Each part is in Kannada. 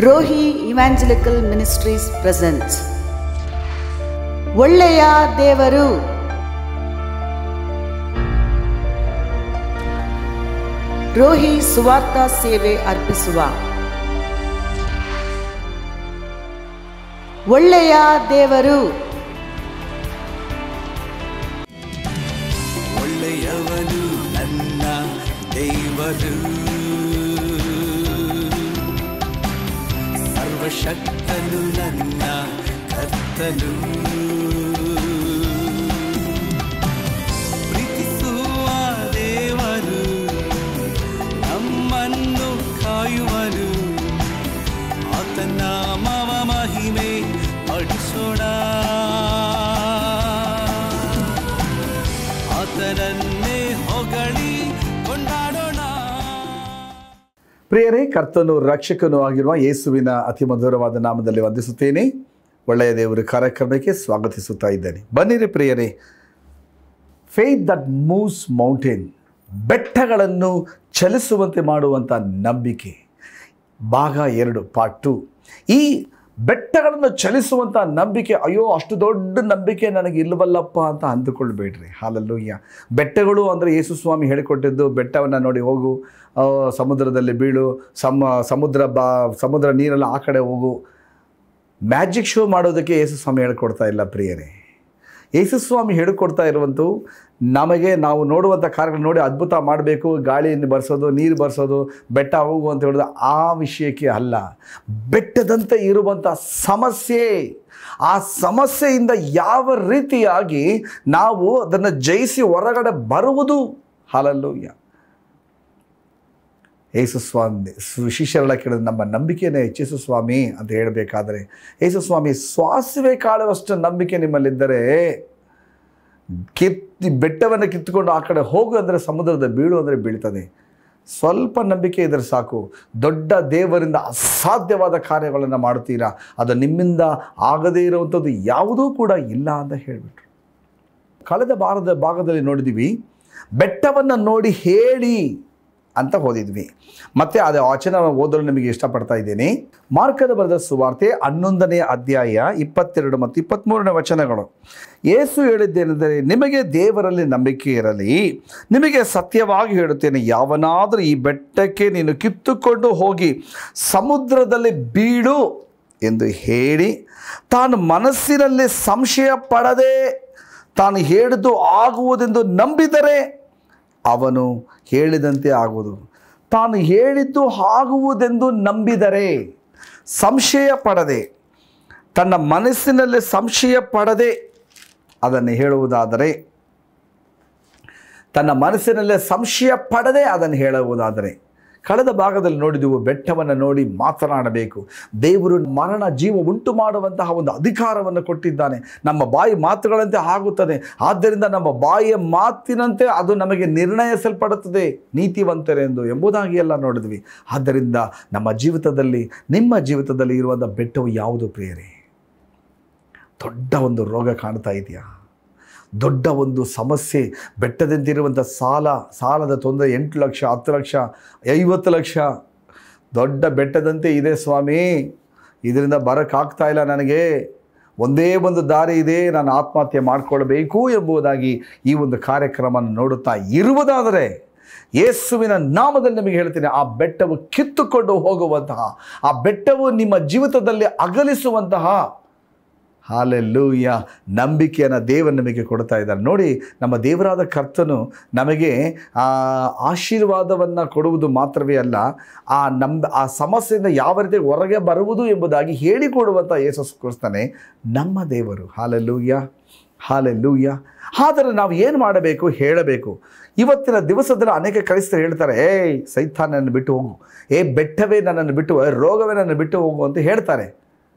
ರೋಹಿ ಇವಾಂಜಲಿಕಲ್ ಮಿನಿಸ್ಟ್ರೀಸ್ ಪ್ರೆಸೆಂಟ್ಸ್ ಒಳ್ಳೆಯ ದೇವರು. ರೋಹಿ ಸುವಾರ್ಥ ಸೇವೆ ಅರ್ಪಿಸುವ ಒಳ್ಳೆಯ ದೇವರು. ಒಳ್ಳೆಯವನು ನನ್ನ ದೇವರು, ಸರ್ವಶಕ್ತನು ನನ್ನ ಕರ್ತನು, ಪ್ರೀತಿಸುವ ದೇವರು, ನಮ್ಮನ್ನು ಕಾಯುವನು, ಆತನ ನಾಮವ ಮಹಿಮೆ ಪಡಿಸೋಣ, ಆತನನ್ನೇ ಹೊಗಳಿ ಕೊಂಡಾಡೋಣ. ಪ್ರಿಯರೇ, ಕರ್ತನು ರಕ್ಷಕನೂ ಆಗಿರುವ ಯೇಸುವಿನ ಅತಿ ಮಧುರವಾದ ನಾಮದಲ್ಲಿ ವಂದಿಸುತ್ತೇನೆ. ಒಳ್ಳೆಯ ದೇವರ ಕಾರ್ಯಕ್ರಮಕ್ಕೆ ಸ್ವಾಗತಿಸುತ್ತಾ ಇದ್ದೇನೆ. ಬನ್ನಿರಿ ಪ್ರಿಯರೇ, ಫೇತ್ ದಟ್ ಮೂವ್ಸ್ ಮೌಂಟೇನ್, ಬೆಟ್ಟಗಳನ್ನು ಚಲಿಸುವಂತೆ ಮಾಡುವಂಥ ನಂಬಿಕೆ, ಭಾಗ 2 ಪಾರ್ಟ್ 2. ಈ ಬೆಟ್ಟಗಳನ್ನು ಚಲಿಸುವಂಥ ನಂಬಿಕೆ, ಅಯ್ಯೋ ಅಷ್ಟು ದೊಡ್ಡ ನಂಬಿಕೆ ನನಗೆ ಇಲ್ಲವಲ್ಲಪ್ಪ ಅಂತ ಅಂದುಕೊಳ್ಬೇಡ್ರಿ. ಹಾಲೆಲೂಯ್ಯ. ಬೆಟ್ಟಗಳು ಅಂದರೆ ಯೇಸು ಸ್ವಾಮಿ ಹೇಳಿಕೊಟ್ಟಿದ್ದು, ಬೆಟ್ಟವನ್ನು ನೋಡಿ ಹೋಗು, ಸಮುದ್ರದಲ್ಲಿ ಬೀಳು, ಸಮುದ್ರ ನೀರೆಲ್ಲ ಆ ಕಡೆ ಹೋಗು. ಮ್ಯಾಜಿಕ್ ಶೋ ಮಾಡೋದಕ್ಕೆ ಯೇಸು ಸ್ವಾಮಿ ಹೇಳಿಕೊಡ್ತಾ ಇಲ್ಲ ಪ್ರಿಯರೇ. ಯೇಸು ಸ್ವಾಮಿ ಹೇಳಿಕೊಡ್ತಾ ಇರುವಂಥವು ನಮಗೆ, ನಾವು ನೋಡುವಂಥ ಕಾರ್ಯಗಳು ನೋಡಿ ಅದ್ಭುತ ಮಾಡಬೇಕು, ಗಾಳಿಯನ್ನು ಬರ್ಸೋದು, ನೀರು ಬರ್ಸೋದು, ಬೆಟ್ಟ ಹೋಗು ಅಂತ ಹೇಳೋದು ಆ ವಿಷಯಕ್ಕೆ ಅಲ್ಲ. ಬೆಟ್ಟದಂತೆ ಇರುವಂಥ ಸಮಸ್ಯೆ, ಆ ಸಮಸ್ಯೆಯಿಂದ ಯಾವ ರೀತಿಯಾಗಿ ನಾವು ಅದನ್ನು ಜಯಿಸಿ ಹೊರಗಡೆ ಬರುವುದು. ಹಾಲೆಲೂಯ್ಯ. ಯೇಸು ಸ್ವಾಮಿ ಶಿಷ್ಯರೆಲ್ಲ ಕೇಳಿದ್ರೆ ನಮ್ಮ ನಂಬಿಕೆನೇ ಯೇಸು ಸ್ವಾಮಿ ಅಂತ ಹೇಳಬೇಕಾದ್ರೆ, ಯೇಸು ಸ್ವಾಮಿ ಸಾಸಿವೆ ಕಾಳುವಷ್ಟು ನಂಬಿಕೆ ನಿಮ್ಮಲ್ಲಿದ್ದರೆ ಬೆಟ್ಟವನ್ನು ಕಿತ್ತುಕೊಂಡು ಆ ಕಡೆ ಹೋಗು ಅಂದರೆ ಸಮುದ್ರದ ಬೀಳು ಅಂದರೆ ಬೀಳ್ತದೆ. ಸ್ವಲ್ಪ ನಂಬಿಕೆ ಇದ್ದರೆ ಸಾಕು, ದೊಡ್ಡ ದೇವರಿಂದ ಅಸಾಧ್ಯವಾದ ಕಾರ್ಯಗಳನ್ನು ಮಾಡುತ್ತೀರಾ. ಅದು ನಿಮ್ಮಿಂದ ಆಗದೇ ಇರುವಂಥದ್ದು ಯಾವುದೂ ಕೂಡ ಇಲ್ಲ ಅಂತ ಹೇಳಿಬಿಟ್ರು. ಕಳೆದ ಭಾಗದಲ್ಲಿ ನೋಡಿದ್ವಿ, ಬೆಟ್ಟವನ್ನು ನೋಡಿ ಹೇಳಿ ಅಂತ ಓದಿದ್ವಿ. ಮತ್ತು ಅದೇ ವಚನ ಓದಲು ನಿಮಗೆ ಇಷ್ಟಪಡ್ತಾ ಇದ್ದೇನೆ. ಮಾರ್ಕದ ಬರೆದ ಸುವಾರ್ತೆ 11ನೇ ಅಧ್ಯಾಯ 22 ಮತ್ತು 23ನೇ ವಚನಗಳು. ಯೇಸು ಹೇಳಿದ್ದೇನೆಂದರೆ, ನಿಮಗೆ ದೇವರಲ್ಲಿ ನಂಬಿಕೆ ಇರಲಿ. ನಿಮಗೆ ಸತ್ಯವಾಗಿ ಹೇಳುತ್ತೇನೆ, ಯಾವನಾದರೂ ಈ ಬೆಟ್ಟಕ್ಕೆ ನೀನು ಕಿತ್ತುಕೊಂಡು ಹೋಗಿ ಸಮುದ್ರದಲ್ಲಿ ಬೀಳು ಎಂದು ಹೇಳಿ ತಾನು ಮನಸ್ಸಿನಲ್ಲಿ ಸಂಶಯ ಪಡದೆ ತಾನು ಹೇಳಿದ್ದು ಆಗುವುದೆಂದು ನಂಬಿದರೆ ಅವನು ಹೇಳಿದಂತೆ ಆಗುವುದು. ತಾನು ಹೇಳಿದ್ದು ಆಗುವುದೆಂದು ನಂಬಿದರೆ, ಸಂಶಯ ಪಡದೆ, ತನ್ನ ಮನಸ್ಸಿನಲ್ಲಿ ಸಂಶಯ ಪಡದೆ ಅದನ್ನು ಹೇಳುವುದಾದರೆ, ತನ್ನ ಮನಸ್ಸಿನಲ್ಲೇ ಸಂಶಯ ಪಡದೆ ಅದನ್ನು ಹೇಳುವುದಾದರೆ, ಕಳೆದ ಭಾಗದಲ್ಲಿ ನೋಡಿದೆವು, ಬೆಟ್ಟವನ್ನು ನೋಡಿ ಮಾತನಾಡಬೇಕು. ದೇವರು ಮರಣ ಜೀವ ಉಂಟು ಮಾಡುವಂತಹ ಒಂದು ಅಧಿಕಾರವನ್ನು ಕೊಟ್ಟಿದ್ದಾನೆ. ನಮ್ಮ ಬಾಯಿ ಮಾತುಗಳಂತೆ ಆಗುತ್ತದೆ. ಆದ್ದರಿಂದ ನಮ್ಮ ಬಾಯಿಯ ಮಾತಿನಂತೆ ಅದು ನಮಗೆ ನಿರ್ಣಯಿಸಲ್ಪಡುತ್ತದೆ, ನೀತಿವಂತರೆಂದು ಎಂಬುದಾಗಿ ಎಲ್ಲ ನೋಡಿದ್ವಿ. ಆದ್ದರಿಂದ ನಮ್ಮ ಜೀವಿತದಲ್ಲಿ, ನಿಮ್ಮ ಜೀವಿತದಲ್ಲಿ ಇರುವಂಥ ಬೆಟ್ಟವು ಯಾವುದು ಪ್ರಿಯರೇ? ದೊಡ್ಡ ಒಂದು ರೋಗ ಕಾಣ್ತಾ ಇದೆಯಾ? ದೊಡ್ಡ ಒಂದು ಸಮಸ್ಯೆ, ಬೆಟ್ಟದಂತಿರುವಂಥ ಸಾಲದ ತೊಂದರೆ, 8 ಲಕ್ಷ, 10 ಲಕ್ಷ, 50 ಲಕ್ಷ, ದೊಡ್ಡ ಬೆಟ್ಟದಂತೆ ಇದೆ ಸ್ವಾಮಿ, ಇದರಿಂದ ಬರೋಕ್ಕಾಗ್ತಾ ಇಲ್ಲ ನನಗೆ, ಒಂದೇ ಒಂದು ದಾರಿ ಇದೆ, ನಾನು ಆತ್ಮಹತ್ಯೆ ಮಾಡಿಕೊಳ್ಬೇಕು ಎಂಬುದಾಗಿ ಈ ಒಂದು ಕಾರ್ಯಕ್ರಮವನ್ನು ನೋಡುತ್ತಾ ಇರುವುದಾದರೆ, ಯೇಸುವಿನ ನಾಮದಲ್ಲಿ ನಿಮಗೆ ಹೇಳ್ತೀನಿ, ಆ ಬೆಟ್ಟವು ಕಿತ್ತುಕೊಂಡು ಹೋಗುವಂತಹ, ಆ ಬೆಟ್ಟವು ನಿಮ್ಮ ಜೀವಿತದಲ್ಲಿ ಅಗಲಿಸುವಂತಹ ಹಾಲೆಲೂಯ್ಯ ನಂಬಿಕೆಯನ್ನು ದೇವರು ನಮಗೆ ಕೊಡ್ತಾ ಇದ್ದಾರೆ. ನೋಡಿ, ನಮ್ಮ ದೇವರಾದ ಕರ್ತನು ನಮಗೆ ಆಶೀರ್ವಾದವನ್ನು ಕೊಡುವುದು ಮಾತ್ರವೇ ಅಲ್ಲ, ಆ ಸಮಸ್ಯೆಯಿಂದ ಯಾವ ರೀತಿ ಹೊರಗೆ ಬರುವುದು ಎಂಬುದಾಗಿ ಹೇಳಿಕೊಡುವಂಥ ಯೇಸು ಕ್ರಿಸ್ತನೇ ನಮ್ಮ ದೇವರು. Hallelujah, hallelujah. ಆದರೆ ನಾವು ಏನು ಮಾಡಬೇಕು? ಹೇಳಬೇಕು. ಇವತ್ತಿನ ದಿವಸದಲ್ಲಿ ಅನೇಕ ಕ್ರೈಸ್ತರು ಹೇಳ್ತಾರೆ, ಸೈತಾನ್ ನನ್ನನ್ನು ಬಿಟ್ಟು ಹೋಗು, ಬೆಟ್ಟವೇ ನನ್ನನ್ನು ಬಿಟ್ಟು, ರೋಗವೇ ನನ್ನನ್ನು ಬಿಟ್ಟು ಹೋಗು ಅಂತ ಹೇಳ್ತಾರೆ.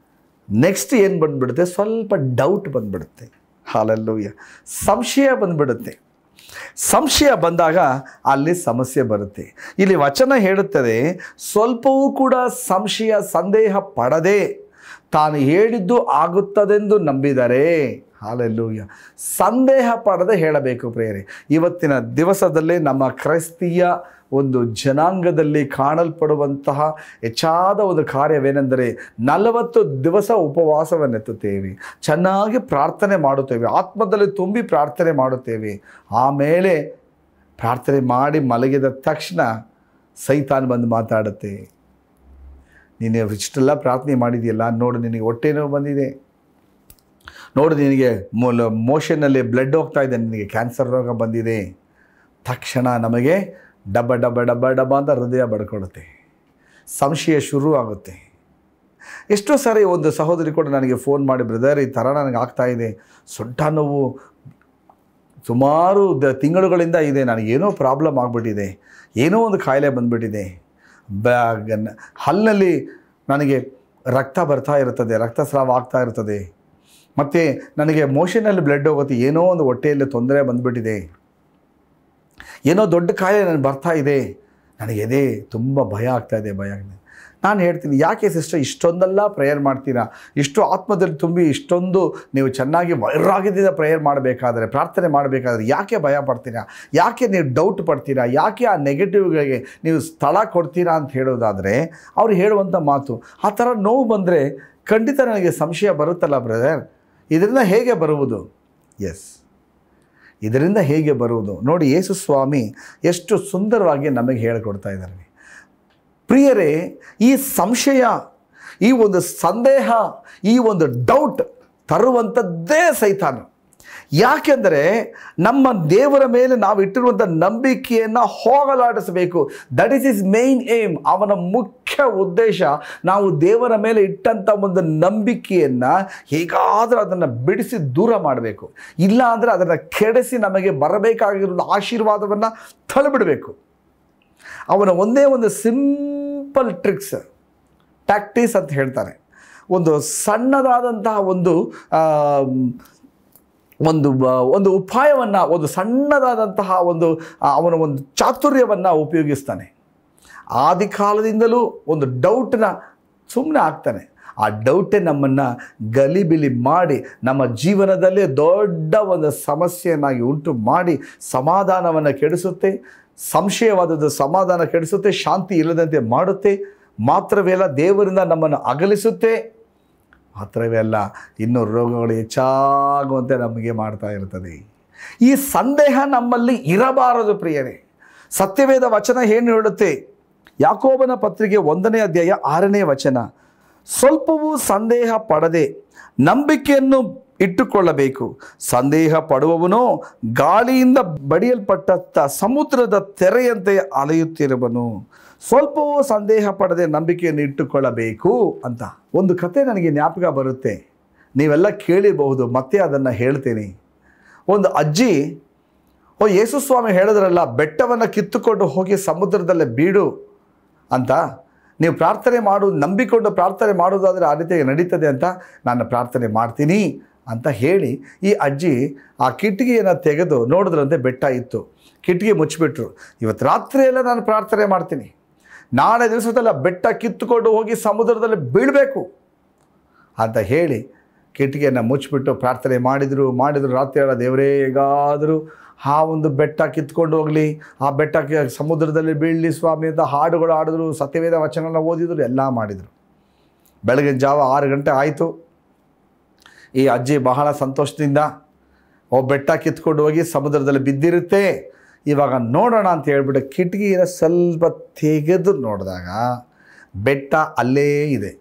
ನೆಕ್ಸ್ಟ್ ಏನು ಬಂದುಬಿಡುತ್ತೆ? ಸ್ವಲ್ಪ ಡೌಟ್ ಬಂದುಬಿಡುತ್ತೆ. ಹಾಲೆಲೂಯ್ಯ. ಸಂಶಯ ಬಂದುಬಿಡುತ್ತೆ. ಸಂಶಯ ಬಂದಾಗ ಅಲ್ಲಿ ಸಮಸ್ಯೆ ಬರುತ್ತೆ. ಇಲ್ಲಿ ವಚನ ಹೇಳುತ್ತದೆ, ಸ್ವಲ್ಪವೂ ಕೂಡ ಸಂದೇಹ ಪಡದೆ ತಾನು ಹೇಳಿದ್ದು ಆಗುತ್ತದೆಂದು ನಂಬಿದರೆ, ಹಾಲೆಲೂಯ. ಸಂದೇಹ ಪಡದೆ ಹೇಳಬೇಕು ಪ್ರಿಯರೇ. ಇವತ್ತಿನ ದಿವಸದಲ್ಲಿ ನಮ್ಮ ಕ್ರೈಸ್ತೀಯ ಒಂದು ಜನಾಂಗದಲ್ಲಿ ಕಾಣಲ್ಪಡುವಂತಹ ಹೆಚ್ಚಾದ ಒಂದು ಕಾರ್ಯವೇನೆಂದರೆ 40 ದಿವಸ ಉಪವಾಸವನ್ನೆತ್ತುತ್ತೇವೆ, ಚೆನ್ನಾಗಿ ಪ್ರಾರ್ಥನೆ ಮಾಡುತ್ತೇವೆ, ಆತ್ಮದಲ್ಲಿ ತುಂಬಿ ಪ್ರಾರ್ಥನೆ ಮಾಡುತ್ತೇವೆ. ಆಮೇಲೆ ಪ್ರಾರ್ಥನೆ ಮಾಡಿ ಮಲಗಿದ ತಕ್ಷಣ ಸೈತಾನ್ ಬಂದು ಮಾತಾಡುತ್ತೆ, ನೀನು ಇಷ್ಟೆಲ್ಲ ಪ್ರಾರ್ಥನೆ ಮಾಡಿದೆಯಲ್ಲ, ನೋಡು ನಿನಗೆ ಹೊಟ್ಟೆ ನೋವು ಬಂದಿದೆ, ನೋಡು ನಿನಗೆ ಮೋಷನ್ನಲ್ಲಿ ಬ್ಲಡ್ ಹೋಗ್ತಾ ಇದೆ, ನಿನಗೆ ಕ್ಯಾನ್ಸರ್ ರೋಗ ಬಂದಿದೆ. ತಕ್ಷಣ ನಮಗೆ ಡಬ್ಬ ಡಬ್ಬ ಡಬ್ಬ ಡಬ್ಬ ಅಂತ ಹೃದಯ ಬಡ್ಕೊಡುತ್ತೆ, ಸಂಶಯ ಶುರು ಆಗುತ್ತೆ. ಎಷ್ಟೋ ಸಾರಿ ಒಂದು ಸಹೋದರಿ ಕೂಡ ನನಗೆ ಫೋನ್ ಮಾಡಿ, ಬ್ರದರ್ ಈ ಥರ ನನಗೆ ಆಗ್ತಾಯಿದೆ, ಸೊಂಟ ನೋವು ಸುಮಾರು ತಿಂಗಳುಗಳಿಂದ ಇದೆ, ನನಗೇನೋ ಪ್ರಾಬ್ಲಮ್ ಆಗಿಬಿಟ್ಟಿದೆ, ಏನೋ ಒಂದು ಕಾಯಿಲೆ ಬಂದುಬಿಟ್ಟಿದೆ, ಹಲ್ಲಿನಲ್ಲಿ ನನಗೆ ರಕ್ತ ಬರ್ತಾ ಇರ್ತದೆ, ರಕ್ತಸ್ರಾವ ಆಗ್ತಾ ಇರ್ತದೆ, ಮತ್ತು ನನಗೆ ಮೋಷನಲ್ಲಿ ಬ್ಲಡ್ ಹೋಗುತ್ತೆ, ಏನೋ ಒಂದು ಹೊಟ್ಟೆಯಲ್ಲಿ ತೊಂದರೆ ಬಂದುಬಿಟ್ಟಿದೆ, ಏನೋ ದೊಡ್ಡ ಕಾಯಿಲೆ ನನಗೆ ಬರ್ತಾ ಇದೆ, ನನಗೆ ತುಂಬ ಭಯ ಆಗ್ತಾಯಿದೆ, ಭಯ ಆಗ್ತಾಯಿದೆ. ನಾನು ಹೇಳ್ತೀನಿ, ಯಾಕೆ ಸಿಸ್ಟರ್ ಇಷ್ಟೊಂದೆಲ್ಲ ಪ್ರೇಯರ್ ಮಾಡ್ತೀರಾ, ಇಷ್ಟು ಆತ್ಮದಲ್ಲಿ ತುಂಬಿ ಇಷ್ಟೊಂದು ನೀವು ಚೆನ್ನಾಗಿ ವೈರಾಗ್ಯದಿಂದ ಪ್ರೇಯರ್ ಮಾಡಬೇಕಾದ್ರೆ, ಪ್ರಾರ್ಥನೆ ಮಾಡಬೇಕಾದ್ರೆ ಯಾಕೆ ಭಯ ಪಡ್ತೀರಾ, ಯಾಕೆ ನೀವು ಡೌಟ್ ಪಡ್ತೀರಾ, ಯಾಕೆ ಆ ನೆಗೆಟಿವ್ಗಳಿಗೆ ನೀವು ಸ್ಥಳ ಕೊಡ್ತೀರಾ ಅಂತ ಹೇಳೋದಾದರೆ ಅವ್ರು ಹೇಳುವಂಥ ಮಾತು, ಆ ಥರ ನೋವು ಬಂದರೆ ಖಂಡಿತ ನನಗೆ ಸಂಶಯ ಬರುತ್ತಲ್ಲ ಬ್ರದರ್, ಇದರಿಂದ ಹೇಗೆ ಬರುವುದು? ಎಸ್, ಇದರಿಂದ ಹೇಗೆ ಬರುವುದು? ನೋಡಿ, ಯೇಸು ಸ್ವಾಮಿ ಎಷ್ಟು ಸುಂದರವಾಗಿ ನಮಗೆ ಹೇಳಿಕೊಡ್ತಾ ಇದ್ದಾರೆ. ಪ್ರಿಯರೇ, ಈ ಸಂಶಯ, ಈ ಒಂದು ಸಂದೇಹ, ಈ ಒಂದು ಡೌಟ್ ತರುವಂಥದ್ದೇ ಸೈತಾನ. ಯಾಕೆಂದರೆ ನಮ್ಮ ದೇವರ ಮೇಲೆ ನಾವು ಇಟ್ಟಿರುವಂಥ ನಂಬಿಕೆಯನ್ನು ಹೋಗಲಾಡಿಸಬೇಕು. That is is main aim. ಅವನ ಮುಖ್ಯ ಉದ್ದೇಶ ನಾವು ದೇವರ ಮೇಲೆ ಇಟ್ಟಂಥ ಒಂದು ನಂಬಿಕೆಯನ್ನು ಹೇಗಾದರೂ ಅದನ್ನು ಬಿಡಿಸಿ ದೂರ ಮಾಡಬೇಕು, ಇಲ್ಲ ಅಂದರೆ ಅದನ್ನು ಕೆಡಿಸಿ ನಮಗೆ ಬರಬೇಕಾಗಿರೋ ಆಶೀರ್ವಾದವನ್ನು ತಳ್ಳಿಬಿಡಬೇಕು. ಅವನ ಒಂದೇ ಒಂದು ಸಿಂಪಲ್ ಟ್ರಿಕ್ಸ್, ಟ್ಯಾಕ್ಟಿಸ್ ಅಂತ ಹೇಳ್ತಾರೆ. ಒಂದು ಸಣ್ಣದಾದಂತಹ ಒಂದು ಉಪಾಯವನ್ನು, ಒಂದು ಸಣ್ಣದಾದಂತಹ ಅವನ ಒಂದು ಚಾತುರ್ಯವನ್ನು ಉಪಯೋಗಿಸ್ತಾನೆ. ಆದಿ ಕಾಲದಿಂದಲೂ ಒಂದು ಡೌಟನ್ನ ಸುಮ್ಮನೆ ಆಗ್ತಾನೆ. ಆ ಡೌಟೇ ನಮ್ಮನ್ನು ಗಲಿಬಿಲಿ ಮಾಡಿ ನಮ್ಮ ಜೀವನದಲ್ಲೇ ದೊಡ್ಡ ಒಂದು ಸಮಸ್ಯೆಯನ್ನಾಗಿ ಉಂಟು ಮಾಡಿ ಸಮಾಧಾನವನ್ನು ಕೆಡಿಸುತ್ತೆ, ಸಂಶಯವಾದದ್ದು ಸಮಾಧಾನ ಕೆಡಿಸುತ್ತೆ, ಶಾಂತಿ ಇಲ್ಲದಂತೆ ಮಾಡುತ್ತೆ. ಮಾತ್ರವೇ ಅಲ್ಲ, ದೇವರಿಂದ ನಮ್ಮನ್ನು ಅಗಲಿಸುತ್ತೆ. ಮಾತ್ರವೇ ಅಲ್ಲ, ಇನ್ನೂ ರೋಗಗಳು ಹೆಚ್ಚಾಗುವಂತೆ ನಮಗೆ ಮಾಡ್ತಾ ಇರ್ತದೆ. ಈ ಸಂದೇಹ ನಮ್ಮಲ್ಲಿ ಇರಬಾರದು ಪ್ರಿಯರೇ. ಸತ್ಯವೇದ ವಚನ ಏನು ಹೇಳುತ್ತೆ? ಯಾಕೋಬನ ಪತ್ರಿಕೆ 1ನೇ ಅಧ್ಯಾಯ 6ನೇ ವಚನ, ಸ್ವಲ್ಪವೂ ಸಂದೇಹ ಪಡದೆ ನಂಬಿಕೆಯನ್ನು ಇಟ್ಟುಕೊಳ್ಳಬೇಕು. ಸಂದೇಹ ಪಡುವವನು ಗಾಳಿಯಿಂದ ಬಡಿಯಲ್ಪಟ್ಟ ಸಮುದ್ರದ ತೆರೆಯಂತೆ ಅಲೆಯುತ್ತಿರುವನು. ಸ್ವಲ್ಪವೂ ಸಂದೇಹ ಪಡದೆ ನಂಬಿಕೆಯನ್ನು ಇಟ್ಟುಕೊಳ್ಳಬೇಕು ಅಂತ ಒಂದು ಕತೆ ನನಗೆ ಜ್ಞಾಪಕ ಬರುತ್ತೆ. ನೀವೆಲ್ಲ ಕೇಳಿರಬಹುದು, ಮತ್ತೆ ಅದನ್ನು ಹೇಳ್ತೀನಿ. ಒಂದು ಅಜ್ಜಿ, ಯೇಸು ಸ್ವಾಮಿ ಹೇಳಿದ್ರಲ್ಲ, ಬೆಟ್ಟವನ್ನು ಕಿತ್ತುಕೊಂಡು ಹೋಗಿ ಸಮುದ್ರದಲ್ಲೇ ಬೀಡು ಅಂತ, ನೀವು ಪ್ರಾರ್ಥನೆ ನಂಬಿಕೊಂಡು ಪ್ರಾರ್ಥನೆ ಮಾಡೋದಾದರೆ ಆ ರೀತಿಯಾಗಿ ನಡೀತದೆ ಅಂತ ನಾನು ಪ್ರಾರ್ಥನೆ ಮಾಡ್ತೀನಿ ಅಂತ ಹೇಳಿ ಈ ಅಜ್ಜಿ ಆ ಕಿಟಕಿಯನ್ನು ತೆಗೆದು ನೋಡಿದ್ರಂತೆ, ಬೆಟ್ಟ ಇತ್ತು. ಕಿಟಕಿ ಮುಚ್ಚಿಬಿಟ್ರು. ಇವತ್ತು ರಾತ್ರಿಯೆಲ್ಲ ನಾನು ಪ್ರಾರ್ಥನೆ ಮಾಡ್ತೀನಿ, ನಾಳೆ ದಿವಸದಲ್ಲ ಬೆಟ್ಟ ಕಿತ್ತುಕೊಂಡು ಹೋಗಿ ಸಮುದ್ರದಲ್ಲಿ ಬೀಳಬೇಕು ಅಂತ ಹೇಳಿ ಕಿಟಕಿಯನ್ನು ಮುಚ್ಚಿಬಿಟ್ಟು ಪ್ರಾರ್ಥನೆ ಮಾಡಿದರು. ರಾತ್ರಿ ಎಲ್ಲ, ದೇವರೇ ಹೇಗಾದರೂ ಆ ಒಂದು ಬೆಟ್ಟ ಕಿತ್ಕೊಂಡು ಹೋಗಲಿ, ಆ ಬೆಟ್ಟಕ್ಕೆ ಸಮುದ್ರದಲ್ಲಿ ಬೀಳಲಿ ಸ್ವಾಮಿ ಅಂತ ಹಾಡುಗಳು ಆಡಿದ್ರು, ಸತ್ಯವೇದ ವಚನನ ಓದಿದ್ರು, ಎಲ್ಲ ಮಾಡಿದರು. ಬೆಳಗಿನ ಜಾವ 6 ಗಂಟೆ ಆಯಿತು. ಈ ಅಜ್ಜಿ ಬಹಳ ಸಂತೋಷದಿಂದ ಬೆಟ್ಟ ಕಿತ್ಕೊಂಡು ಹೋಗಿ ಸಮುದ್ರದಲ್ಲಿ ಬಿದ್ದಿರುತ್ತೆ, ಇವಾಗ ನೋಡೋಣ ಅಂತ ಹೇಳ್ಬಿಟ್ಟು ಕಿಟಕಿಯನ್ನು ಸ್ವಲ್ಪ ತೆಗೆದು ನೋಡಿದಾಗ ಬೆಟ್ಟ ಅಲ್ಲೇ ಇದೆ,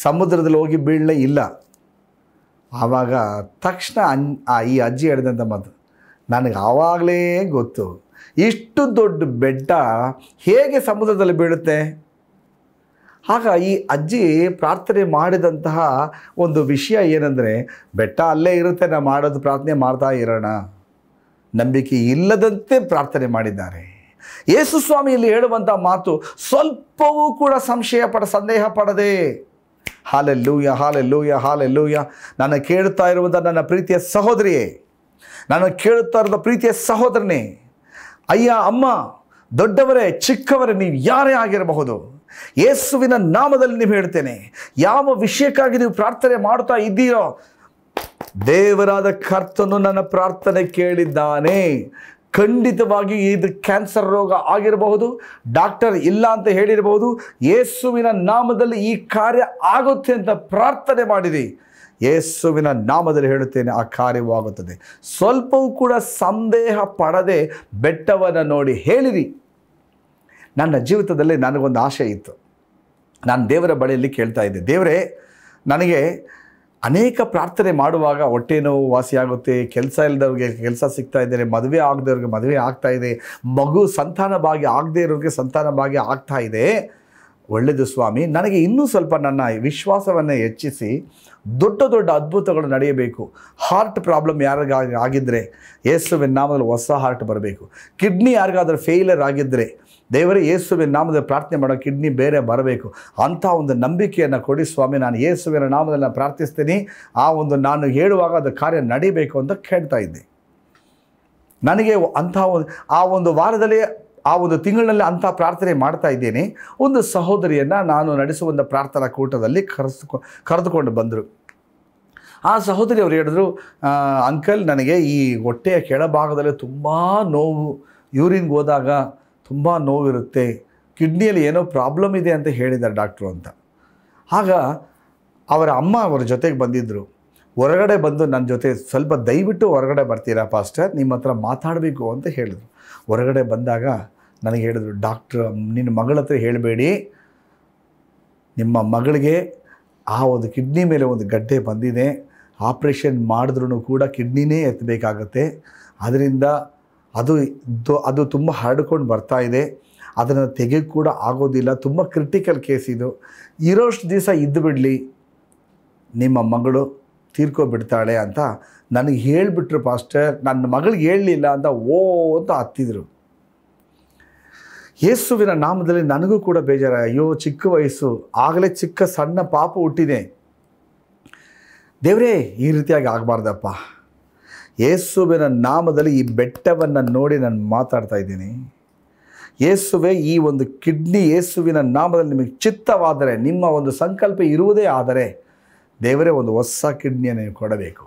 ಸಮುದ್ರದಲ್ಲಿ ಹೋಗಿ ಬೀಳಲೇ ಇಲ್ಲ. ಆವಾಗ ತಕ್ಷಣ ಈ ಅಜ್ಜಿ ಹೇಳಿದಂಥ ಮಾತು, ನನಗೆ ಆವಾಗಲೇ ಗೊತ್ತು, ಇಷ್ಟು ದೊಡ್ಡ ಬೆಟ್ಟ ಹೇಗೆ ಸಮುದ್ರದಲ್ಲಿ ಬೀಳುತ್ತೆ. ಆಗ ಈ ಅಜ್ಜಿ ಪ್ರಾರ್ಥನೆ ಮಾಡಿದಂತಹ ಒಂದು ವಿಷಯ ಏನಂದರೆ, ಬೆಟ್ಟ ಅಲ್ಲೇ ಇರುತ್ತೆ, ನಾವು ಮಾಡೋದು ಪ್ರಾರ್ಥನೆ ಮಾಡ್ತಾ ಇರೋಣ. ನಂಬಿಕೆ ಇಲ್ಲದಂತೆ ಪ್ರಾರ್ಥನೆ ಮಾಡಿದ್ದಾರೆ. ಯೇಸು ಸ್ವಾಮಿಯಲ್ಲಿ ಹೇಳುವಂಥ ಮಾತು, ಸ್ವಲ್ಪವೂ ಕೂಡ ಸಂದೇಹ ಪಡದೆ. Hallelujah, hallelujah, hallelujah. ನಾನು ಕೇಳುತ್ತಾ ಇರುವಂಥ ನನ್ನ ಪ್ರೀತಿಯ ಸಹೋದರಿಯೇ, ನಾನು ಕೇಳುತ್ತಾ ಇರೋದ ಪ್ರೀತಿಯ ಸಹೋದರನೇ, ಅಯ್ಯ, ಅಮ್ಮ, ದೊಡ್ಡವರೇ, ಚಿಕ್ಕವರೇ, ನೀವು ಯಾರೇ ಆಗಿರಬಹುದು, ಯೇಸುವಿನ ನಾಮದಲ್ಲಿ ನೀವು ಹೇಳ್ತೇನೆ, ಯಾವ ವಿಷಯಕ್ಕಾಗಿ ನೀವು ಪ್ರಾರ್ಥನೆ ಮಾಡ್ತಾ ಇದ್ದೀರೋ ದೇವರಾದ ಕರ್ತನು ನನ್ನ ಪ್ರಾರ್ಥನೆ ಕೇಳಿದ್ದಾನೆ. ಖಂಡಿತವಾಗಿ ಇದು ಕ್ಯಾನ್ಸರ್ ರೋಗ ಆಗಿರಬಹುದು, ಡಾಕ್ಟರ್ ಇಲ್ಲ ಅಂತ ಹೇಳಿರಬಹುದು, ಯೇಸುವಿನ ನಾಮದಲ್ಲಿ ಈ ಕಾರ್ಯ ಆಗುತ್ತೆ ಅಂತ ಪ್ರಾರ್ಥನೆ ಮಾಡಿರಿ. ಯೇಸುವಿನ ನಾಮದಲ್ಲಿ ಹೇಳುತ್ತೇನೆ, ಆ ಕಾರ್ಯವಾಗುತ್ತದೆ. ಸ್ವಲ್ಪವೂ ಕೂಡ ಸಂದೇಹ ಪಡದೆ ಬೆಟ್ಟವನ್ನು ನೋಡಿ ಹೇಳಿರಿ. ನನ್ನ ಜೀವಿತದಲ್ಲಿ ನನಗೊಂದು ಆಸೆ ಇತ್ತು. ನಾನು ದೇವರ ಬಳಿಯಲ್ಲಿ ಕೇಳ್ತಾ ಇದ್ದೆ, ದೇವರೇ, ನನಗೆ ಅನೇಕ ಪ್ರಾರ್ಥನೆ ಮಾಡುವಾಗ ಹೊಟ್ಟೆ ನೋವು ವಾಸಿಯಾಗುತ್ತೆ, ಕೆಲಸ ಇಲ್ಲದವ್ರಿಗೆ ಕೆಲಸ ಸಿಗ್ತಾ ಇದ್ದಾರೆ, ಮದುವೆ ಆಗದವ್ರಿಗೆ ಮದುವೆ ಆಗ್ತಾ ಇದೆ, ಮಗು ಸಂತಾನ ಭಾಗ್ಯ ಆಗದೇ ಇರೋರಿಗೆ ಸಂತಾನ ಭಾಗ್ಯ ಆಗ್ತಾ ಇದೆ. ಒಳ್ಳೆಯದು ಸ್ವಾಮಿ, ನನಗೆ ಇನ್ನೂ ಸ್ವಲ್ಪ ನನ್ನ ವಿಶ್ವಾಸವನ್ನು ಹೆಚ್ಚಿಸಿ ದೊಡ್ಡ ದೊಡ್ಡ ಅದ್ಭುತಗಳು ನಡೆಯಬೇಕು. ಹಾರ್ಟ್ ಪ್ರಾಬ್ಲಮ್ ಯಾರಿಗಾದ್ರೂ ಆಗಿದ್ದರೆ ಯೇಸುವಿನ ನಾಮದಲ್ಲಿ ಹೊಸ ಹಾರ್ಟ್ ಬರಬೇಕು. ಕಿಡ್ನಿ ಯಾರಿಗಾದ್ರೂ ಫೇಲ್ಯೂರ್ ಆಗಿದ್ದರೆ ದೇವರೇ ಯೇಸುವಿನ ನಾಮದಲ್ಲಿ ಪ್ರಾರ್ಥನೆ ಮಾಡೋ ಕಿಡ್ನಿ ಬೇರೆ ಬರಬೇಕು. ಅಂಥ ಒಂದು ನಂಬಿಕೆಯನ್ನು ಕೊಡಿ ಸ್ವಾಮಿ. ನಾನು ಯೇಸುವಿನ ನಾಮದಲ್ಲಿ ನಾನು ಪ್ರಾರ್ಥಿಸ್ತೀನಿ, ನಾನು ಹೇಳುವಾಗ ಅದು ಕಾರ್ಯ ನಡೀಬೇಕು ಅಂತ ಕೇಳ್ತಾ ಇದ್ದೆ. ನನಗೆ ಅಂಥ ಒಂದು ವಾರದಲ್ಲಿ ಆ ಒಂದು ತಿಂಗಳಿನಲ್ಲಿ ಅಂಥ ಪ್ರಾರ್ಥನೆ ಮಾಡ್ತಾ ಇದ್ದೇನೆ. ಒಂದು ಸಹೋದರಿಯನ್ನು ನಾನು ನಡೆಸುವಂಥ ಪ್ರಾರ್ಥನಾ ಕೂಟದಲ್ಲಿ ಕರೆದುಕೊಂಡು ಬಂದರು. ಆ ಸಹೋದರಿ ಅವರು ಹೇಳಿದ್ರು, ಅಂಕಲ್, ನನಗೆ ಈ ಹೊಟ್ಟೆಯ ಕೆಳಭಾಗದಲ್ಲಿ ತುಂಬ ನೋವು, ಯೂರಿನ್ಗೆ ಹೋದಾಗ ತುಂಬ ನೋವಿರುತ್ತೆ, ಕಿಡ್ನಿಯಲ್ಲಿ ಏನೋ ಪ್ರಾಬ್ಲಮ್ ಇದೆ ಅಂತ ಹೇಳಿದ್ದಾರೆ ಡಾಕ್ಟ್ರು ಅಂತ. ಆಗ ಅವರ ಅಮ್ಮ ಅವರ ಜೊತೆಗೆ ಬಂದಿದ್ದರು. ಹೊರಗಡೆ ಬಂದು ನನ್ನ ಜೊತೆ ಸ್ವಲ್ಪ ದಯವಿಟ್ಟು ಹೊರಗಡೆ ಬರ್ತೀರಾ ಪಾಸ್ಟರ್, ನಿಮ್ಮ ಹತ್ರ ಮಾತಾಡಬೇಕು ಅಂತ ಹೇಳಿದರು. ಹೊರಗಡೆ ಬಂದಾಗ ನನಗೆ ಹೇಳಿದರು, ಡಾಕ್ಟ್ರು, ನಿನ್ನ ಮಗಳ ಹತ್ರ ಹೇಳಬೇಡಿ, ನಿಮ್ಮ ಮಗಳಿಗೆ ಆ ಒಂದು ಕಿಡ್ನಿ ಮೇಲೆ ಒಂದು ಗಡ್ಡೆ ಬಂದಿದೆ, ಆಪ್ರೇಷನ್ ಮಾಡಿದ್ರೂ ಕೂಡ ಕಿಡ್ನಿನೇ ಎತ್ತಬೇಕಾಗತ್ತೆ, ಅದರಿಂದ ಅದು ತುಂಬ ಹರಡ್ಕೊಂಡು ಬರ್ತಾ ಇದೆ, ಅದನ್ನು ತೆಗೆಯೋಕ್ಕೆ ಕೂಡ ಆಗೋದಿಲ್ಲ, ತುಂಬ ಕ್ರಿಟಿಕಲ್ ಕೇಸ್ ಇದು, ಇರೋಷ್ಟು ದಿವಸ ಇದ್ದು ಬಿಡಲಿ, ನಿಮ್ಮ ಮಗಳು ತೀರ್ಕೊಬಿಡ್ತಾಳೆ ಅಂತ ನನಗೆ ಹೇಳಿಬಿಟ್ರು ಪಾಸ್ಟರ್. ನನ್ನ ಮಗಳಿಗೆ ಹೇಳಲಿಲ್ಲ ಅಂತ ಅಂತ ಹತ್ತಿದ್ರು. ಯೇಸುವಿನ ನಾಮದಲ್ಲಿ ನನಗೂ ಕೂಡ ಬೇಜಾರ. ಅಯ್ಯೋ, ಚಿಕ್ಕ ವಯಸ್ಸು, ಆಗಲೇ ಚಿಕ್ಕ ಸಣ್ಣ ಪಾಪ ಹುಟ್ಟಿದೆ, ದೇವರೇ ಈ ರೀತಿಯಾಗಿ ಆಗಬಾರ್ದಪ್ಪ. ಯೇಸುವಿನ ನಾಮದಲ್ಲಿ ಈ ಬೆಟ್ಟವನ್ನು ನೋಡಿ ನಾನು ಮಾತಾಡ್ತಾ ಇದ್ದೀನಿ. ಯೇಸುವೆ, ಈ ಒಂದು ಕಿಡ್ನಿ ಯೇಸುವಿನ ನಾಮದಲ್ಲಿ ನಿಮಗೆ ಚಿತ್ತವಾದರೆ, ನಿಮ್ಮ ಒಂದು ಸಂಕಲ್ಪ ಇರುವುದೇ ಆದರೆ, ದೇವರೇ ಒಂದು ಹೊಸ ಕಿಡ್ನಿಯನ್ನು ನೀವು ಕೊಡಬೇಕು.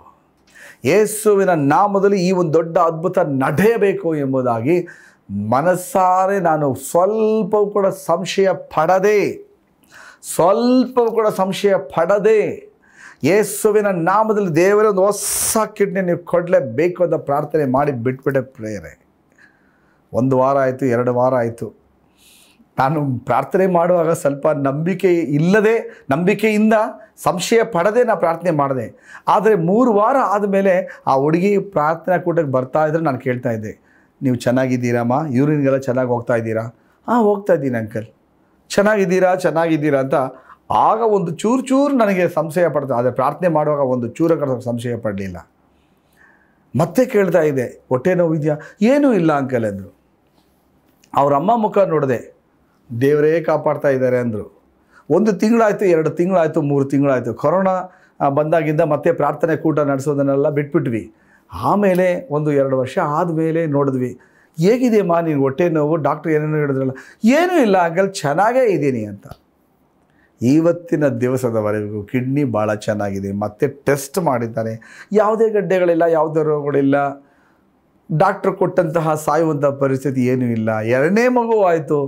ಯೇಸುವಿನ ನಾಮದಲ್ಲಿ ಈ ಒಂದು ದೊಡ್ಡ ಅದ್ಭುತ ನಡೆಯಬೇಕು ಎಂಬುದಾಗಿ ಮನಸ್ಸಾರೆ ನಾನು ಸ್ವಲ್ಪವೂ ಕೂಡ ಸಂಶಯ ಪಡದೆ ಯೇಸುವಿನ ನಾಮದಲ್ಲಿ ದೇವರೇ ಒಂದು ಹೊಸ ಕಿಡ್ನಿ ನೀವು ಕೊಡಲೇಬೇಕು ಅಂತ ಪ್ರಾರ್ಥನೆ ಮಾಡಿ ಬಿಟ್ಬಿಟ್ಟೆ ಪ್ರೇಯರೆ. 1 ವಾರ ಆಯಿತು, 2 ವಾರ ಆಯಿತು. ನಾನು ಪ್ರಾರ್ಥನೆ ಮಾಡುವಾಗ ಸ್ವಲ್ಪ ನಂಬಿಕೆಯಿಂದ ಸಂಶಯ ಪಡದೆ ನಾನು ಪ್ರಾರ್ಥನೆ ಮಾಡಿದೆ. ಆದರೆ 3 ವಾರ ಆದಮೇಲೆ ಆ ಹುಡುಗಿ ಪ್ರಾರ್ಥನಾ ಕೂಟಕ್ಕೆ ಬರ್ತಾ ಇದ್ರೆ ನಾನು ಕೇಳ್ತಾ ಇದ್ದೆ, ನೀವು ಚೆನ್ನಾಗಿದ್ದೀರಮ್ಮ, ಯೂರಿನ್ಗೆಲ್ಲ ಚೆನ್ನಾಗಿ ಹೋಗ್ತಾ ಇದ್ದೀರಾ? ಹಾಂ, ಹೋಗ್ತಾ ಇದ್ದೀನಿ ಅಂಕಲ್. ಚೆನ್ನಾಗಿದ್ದೀರಾ ಅಂತ ಆಗ ಒಂದು ಚೂರು ನನಗೆ ಸಂಶಯ ಪಡ್ತಾ. ಆದರೆ ಪ್ರಾರ್ಥನೆ ಮಾಡುವಾಗ ಒಂದು ಚೂರ ಸಂಶಯ ಪಡಲಿಲ್ಲ. ಮತ್ತೆ ಕೇಳ್ತಾ ಇದ್ದೆ, ಹೊಟ್ಟೆ ನೋವಿದೆಯಾ? ಏನೂ ಇಲ್ಲ ಅಂಕಲ್ ಅಂದರು. ಅವ್ರ ಅಮ್ಮ ಮುಖ ನೋಡಿದೆ, ದೇವರೇ ಕಾಪಾಡ್ತಾ ಇದ್ದಾರೆ ಅಂದರು. 1 ತಿಂಗಳಾಯಿತು, 2 ತಿಂಗಳಾಯಿತು, 3 ತಿಂಗಳಾಯಿತು. ಕೊರೋನಾ ಬಂದಾಗಿಂದ ಮತ್ತೆ ಪ್ರಾರ್ಥನೆ ಕೂಟ ನಡೆಸೋದನ್ನೆಲ್ಲ ಬಿಟ್ಬಿಟ್ವಿ. ಆಮೇಲೆ 1-2 ವರ್ಷ ಆದಮೇಲೆ ನೋಡಿದ್ವಿ, ಹೇಗಿದೆಯಮ್ಮ ನೀನು ಹೊಟ್ಟೆ ನೋವು? ಡಾಕ್ಟ್ರ್ ಏನೇನೋ ಹೇಳಿದ್ರಲ್ಲ. ಏನೂ ಇಲ್ಲ ಅಂಕಲ್, ಚೆನ್ನಾಗೇ ಇದ್ದೀನಿ ಅಂತ. ಇವತ್ತಿನ ದಿವಸದವರೆಗೂ ಕಿಡ್ನಿ ಭಾಳ ಚೆನ್ನಾಗಿದೆ. ಮತ್ತೆ ಟೆಸ್ಟ್ ಮಾಡಿದ್ದಾರೆ, ಯಾವುದೇ ಗಡ್ಡೆಗಳಿಲ್ಲ, ಯಾವುದೇ ರೋಗಗಳಿಲ್ಲ. ಡಾಕ್ಟ್ರು ಕೊಟ್ಟಂತಹ ಸಾಯುವಂಥ ಪರಿಸ್ಥಿತಿ ಏನೂ ಇಲ್ಲ. 2ನೇ ಮಗು ಆಯಿತು.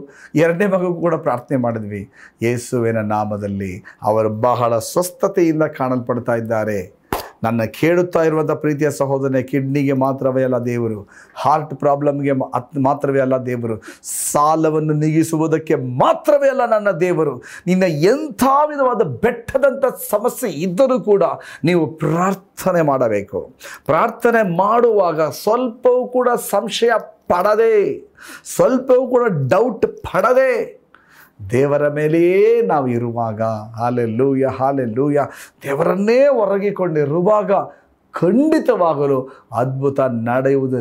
2ನೇ ಮಗು ಕೂಡ ಪ್ರಾರ್ಥನೆ ಮಾಡಿದ್ವಿ. ಯೇಸುವಿನ ನಾಮದಲ್ಲಿ ಅವರು ಬಹಳ ಸ್ವಸ್ಥತೆಯಿಂದ ಕಾಣಲ್ಪಡ್ತಾ ಇದ್ದಾರೆ. ನನ್ನ ಕೇಳುತ್ತಾ ಇರುವಂಥ ಪ್ರೀತಿಯ ಸಹೋದರನೇ, ಕಿಡ್ನಿಗೆ ಮಾತ್ರವೇ ಅಲ್ಲ ದೇವರು, ಹಾರ್ಟ್ ಪ್ರಾಬ್ಲಮ್ಗೆ ಮಾತ್ರವೇ ಅಲ್ಲ ದೇವರು, ಸಾಲವನ್ನು ನೀಗಿಸುವುದಕ್ಕೆ ಮಾತ್ರವೇ ಅಲ್ಲ ನನ್ನ ದೇವರು. ನಿನ್ನ ಎಂಥ ವಿಧವಾದ ಬೆಟ್ಟದಂಥ ಸಮಸ್ಯೆ ಇದ್ದರೂ ಕೂಡ ನೀವು ಪ್ರಾರ್ಥನೆ ಮಾಡಬೇಕು. ಪ್ರಾರ್ಥನೆ ಮಾಡುವಾಗ ಸ್ವಲ್ಪವೂ ಕೂಡ ಸಂಶಯ ಪಡದೆ, ಸ್ವಲ್ಪವೂ ಕೂಡ ಡೌಟ್ ಪಡದೆ ದೇವರ ಮೇಲೆಯೇ ನಾವು ಇರುವಾಗ, ಹಾಲೆಲೂಯ, ದೇವರನ್ನೇ ಹೊರಗಿಕೊಂಡಿರುವಾಗ ಖಂಡಿತವಾಗಲು ಅದ್ಭುತ ನಡೆಯುವುದು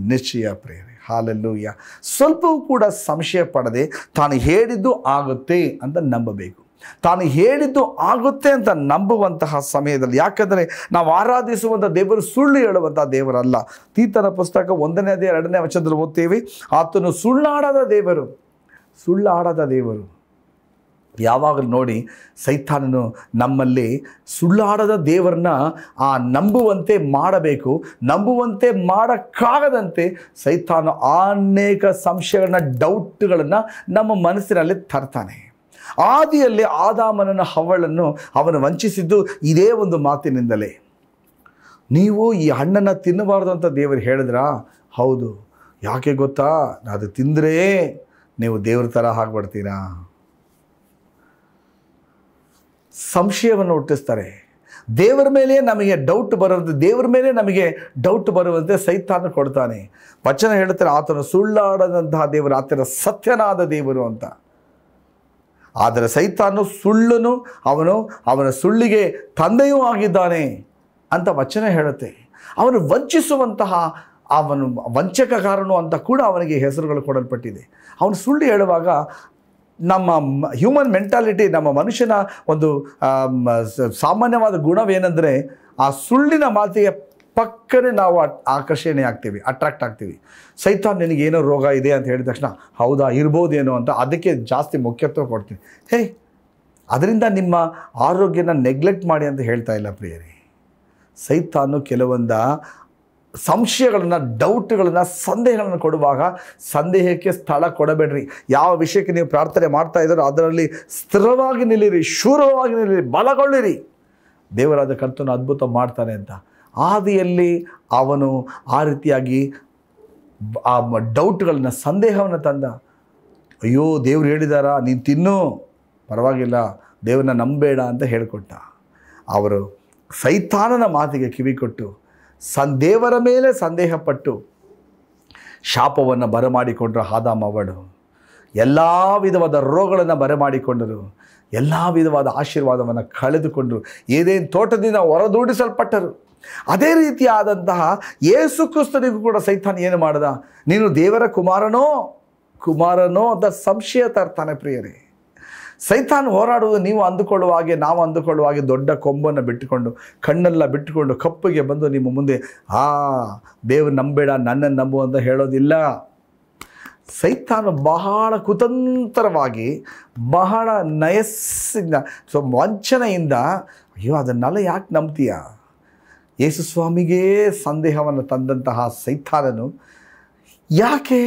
ನಿಶ್ಚಯ ಪ್ರೇರೆ. ಹಾಲೆಲೂಯ. ಸ್ವಲ್ಪವೂ ಕೂಡ ಸಂಶಯ ಪಡದೆ ತಾನು ಹೇಳಿದ್ದು ಆಗುತ್ತೆ ಅಂತ ನಂಬಬೇಕು. ತಾನು ಹೇಳಿದ್ದು ಆಗುತ್ತೆ ಅಂತ ನಂಬುವಂತಹ ಸಮಯದಲ್ಲಿ, ಯಾಕಂದರೆ ನಾವು ಆರಾಧಿಸುವಂಥ ದೇವರು ಸುಳ್ಳು ಹೇಳುವಂಥ ದೇವರಲ್ಲ. ತೀತನ ಪುಸ್ತಕ 1ನೇ ಅಧ್ಯಾಯ 2ನೇ ವಚನದಲ್ಲಿ ಓದ್ತೇವೆ, ಆತನು ಸುಳ್ಳಾಡದ ದೇವರು. ಯಾವಾಗಲೂ ನೋಡಿ ಸೈತಾನನು ನಮ್ಮಲ್ಲಿ ಸುಳ್ಳಾಡದ ದೇವರನ್ನ ನಂಬುವಂತೆ ಮಾಡಬೇಕು. ನಂಬುವಂತೆ ಮಾಡೋಕ್ಕಾಗದಂತೆ ಸೈತಾನ ಅನೇಕ ಸಂಶಯಗಳನ್ನ, ಡೌಟ್ಗಳನ್ನು ನಮ್ಮ ಮನಸ್ಸಿನಲ್ಲಿ ತರ್ತಾನೆ. ಆದಿಯಲ್ಲಿ ಆದಾಮನನ್ನು ಹವ್ವಳನ್ನು ಅವನು ವಂಚಿಸಿದ್ದು ಇದೇ ಒಂದು ಮಾತಿನಿಂದಲೇ. ನೀವು ಈ ಹಣ್ಣನ್ನು ತಿನ್ನಬಾರ್ದು ಅಂತ ದೇವರು ಹೇಳಿದ್ರಾ? ಹೌದು. ಯಾಕೆ ಗೊತ್ತಾ? ಅದು ತಿಂದರೆ ನೀವು ದೇವ್ರ ಥರ ಆಗ್ಬಿಡ್ತೀರಾ. ಸಂಶಯವನ್ನು ಹುಟ್ಟಿಸ್ತಾರೆ. ದೇವರ ಮೇಲೆ ನಮಗೆ ಡೌಟ್ ಬರುವಂತೆ ಸೈತಾನ ಕೊಡ್ತಾನೆ. ವಚನ ಹೇಳ್ತಾರೆ, ಆತನು ಸುಳ್ಳಾಡದಂತಹ ದೇವರು, ಆತನ ಸತ್ಯನಾದ ದೇವರು ಅಂತ. ಆದರೆ ಸೈತಾನು ಸುಳ್ಳನು, ಅವನ ಸುಳ್ಳಿಗೆ ತಂದೆಯೂ ಆಗಿದ್ದಾನೆ ಅಂತ ವಚನ ಹೇಳುತ್ತೆ. ಅವನು ವಂಚಿಸುವಂತಹ, ಅವನು ವಂಚಕಕಾರನು ಅಂತ ಕೂಡ ಅವನಿಗೆ ಹೆಸರುಗಳು ಕೊಡಲ್ಪಟ್ಟಿದೆ. ಅವನು ಸುಳ್ಳು ಹೇಳುವಾಗ ನಮ್ಮ ಹ್ಯೂಮನ್ ಮೆಂಟಾಲಿಟಿ, ನಮ್ಮ ಮನುಷ್ಯನ ಒಂದು ಸಾಮಾನ್ಯವಾದ ಗುಣವೇನೆಂದರೆ, ಆ ಸುಳ್ಳಿನ ಮಾತಿಗೆ ಪಕ್ಕನೆ ನಾವು ಆಕರ್ಷಣೆ ಆಗ್ತೀವಿ, ಅಟ್ರಾಕ್ಟ್ ಆಗ್ತೀವಿ. ಸೈತಾನ್ ನಿನಗೇನೋ ರೋಗ ಇದೆ ಅಂತ ಹೇಳಿದ ತಕ್ಷಣ ಹೌದಾ, ಇರ್ಬೋದೇನೋ ಅಂತ ಅದಕ್ಕೆ ಜಾಸ್ತಿ ಮುಖ್ಯತ್ವ ಕೊಡ್ತೀವಿ. ಅದರಿಂದ ನಿಮ್ಮ ಆರೋಗ್ಯನ ನೆಗ್ಲೆಕ್ಟ್ ಮಾಡಿ ಅಂತ ಹೇಳ್ತಾ ಇಲ್ಲ ಪ್ರಿಯರೇ. ಸೈತಾನು ಕೆಲವೊಂದು ಸಂಶಯಗಳನ್ನು, ಡೌಟ್ಗಳನ್ನು, ಸಂದೇಹಗಳನ್ನು ಕೊಡುವಾಗ ಸಂದೇಹಕ್ಕೆ ಸ್ಥಳ ಕೊಡಬೇಡ್ರಿ. ಯಾವ ವಿಷಯಕ್ಕೆ ನೀವು ಪ್ರಾರ್ಥನೆ ಮಾಡ್ತಾ ಇದ್ದಾರೋ ಅದರಲ್ಲಿ ಸ್ಥಿರವಾಗಿ ನಿಲ್ಲಿರಿ, ಶೂರವಾಗಿ ನಿಲ್ಲಿರಿ, ಬಲಗೊಳ್ಳಿರಿ. ದೇವರಾದ ಕರ್ತನು ಅದ್ಭುತ ಮಾಡ್ತಾನೆ ಅಂತ. ಆದಿಯಲ್ಲಿ ಅವನು ಆ ರೀತಿಯಾಗಿ ಆ ಡೌಟ್ಗಳನ್ನ, ಸಂದೇಹವನ್ನು ತಂದ. ಅಯ್ಯೋ, ದೇವ್ರು ಹೇಳಿದಾರ, ನೀನು ತಿನ್ನು, ಪರವಾಗಿಲ್ಲ, ದೇವ್ರನ್ನ ನಂಬೇಡ ಅಂತ ಹೇಳಿಕೊಟ್ಟ. ಅವರು ಸೈತಾನನ ಮಾತಿಗೆ ಕಿವಿ ಕೊಟ್ಟು ದೇವರ ಮೇಲೆ ಸಂದೇಹಪಟ್ಟು ಶಾಪವನ್ನು ಬರಮಾಡಿಕೊಂಡ್ರು ಆದಾಮ ಅವಳು. ಎಲ್ಲ ವಿಧವಾದ ರೋಗಗಳನ್ನು ಬರಮಾಡಿಕೊಂಡರು, ಎಲ್ಲ ವಿಧವಾದ ಆಶೀರ್ವಾದವನ್ನು ಕಳೆದುಕೊಂಡರು, ಏದೇನು ತೋಟದಿಂದ ಹೊರದೂಡಿಸಲ್ಪಟ್ಟರು. ಅದೇ ರೀತಿಯಾದಂತಹ ಯೇಸು ಕ್ರಿಸ್ತನಿಗೂ ಕೂಡ ಸೈತಾನ ಏನು ಮಾಡ್ದ? ನೀನು ದೇವರ ಕುಮಾರನೋ ಅಂತ ಸಂಶಯ ತರ್ತಾನೆ ಪ್ರಿಯರೇ. ಸೈತಾನ್ ಹೋರಾಡುವುದು ನಾವು ಅಂದುಕೊಳ್ಳುವ ಹಾಗೆ ದೊಡ್ಡ ಕೊಂಬನ್ನು ಬಿಟ್ಟುಕೊಂಡು, ಕಣ್ಣೆಲ್ಲ ಬಿಟ್ಟುಕೊಂಡು ಕಪ್ಪಿಗೆ ಬಂದು ನಿಮ್ಮ ಮುಂದೆ ದೇವ್ರು ನಂಬೇಡ, ನನ್ನನ್ನು ನಂಬು ಅಂತ ಹೇಳೋದಿಲ್ಲ. ಸೈತಾನು ಬಹಳ ಕುತಂತ್ರವಾಗಿ, ಬಹಳ ನಯಸ್ಸಿಂದ, ವಂಚನೆಯಿಂದ, ಅಯ್ಯೋ ಅದನ್ನೆಲ್ಲ ಯಾಕೆ ನಂಬ್ತೀಯ? ಯೇಸು ಸ್ವಾಮಿಗೇ ಸಂದೇಹವನ್ನು ತಂದಂತಹ ಸೈತಾನನು, ಯಾಕೆ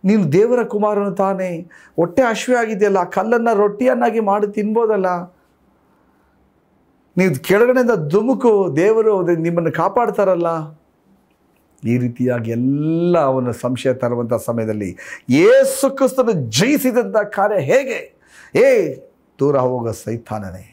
ನೀನು ದೇವರ ಕುಮಾರನು ತಾನೇ, ಹೊಟ್ಟೆ ಹಸಿವೆ ಆಗಿದೆಯಲ್ಲ, ಕಲ್ಲನ್ನು ರೊಟ್ಟಿಯನ್ನಾಗಿ ಮಾಡಿ ತಿನ್ಬೋದಲ್ಲ, ನೀವು ಕೆಳಗಡೆಯಿಂದ ಧುಮುಕು, ದೇವರು ನಿಮ್ಮನ್ನು ಕಾಪಾಡ್ತಾರಲ್ಲ. ಈ ರೀತಿಯಾಗಿ ಎಲ್ಲ ಅವನ ಸಂಶಯ ತರುವಂಥ ಸಮಯದಲ್ಲಿ ಯೇಸು ಕ್ರಿಸ್ತನು ಜಯಿಸಿದಂಥ ಕಾರ್ಯ ಹೇಗೆ? ದೂರ ಹೋಗ ಸೈತಾನನೇ.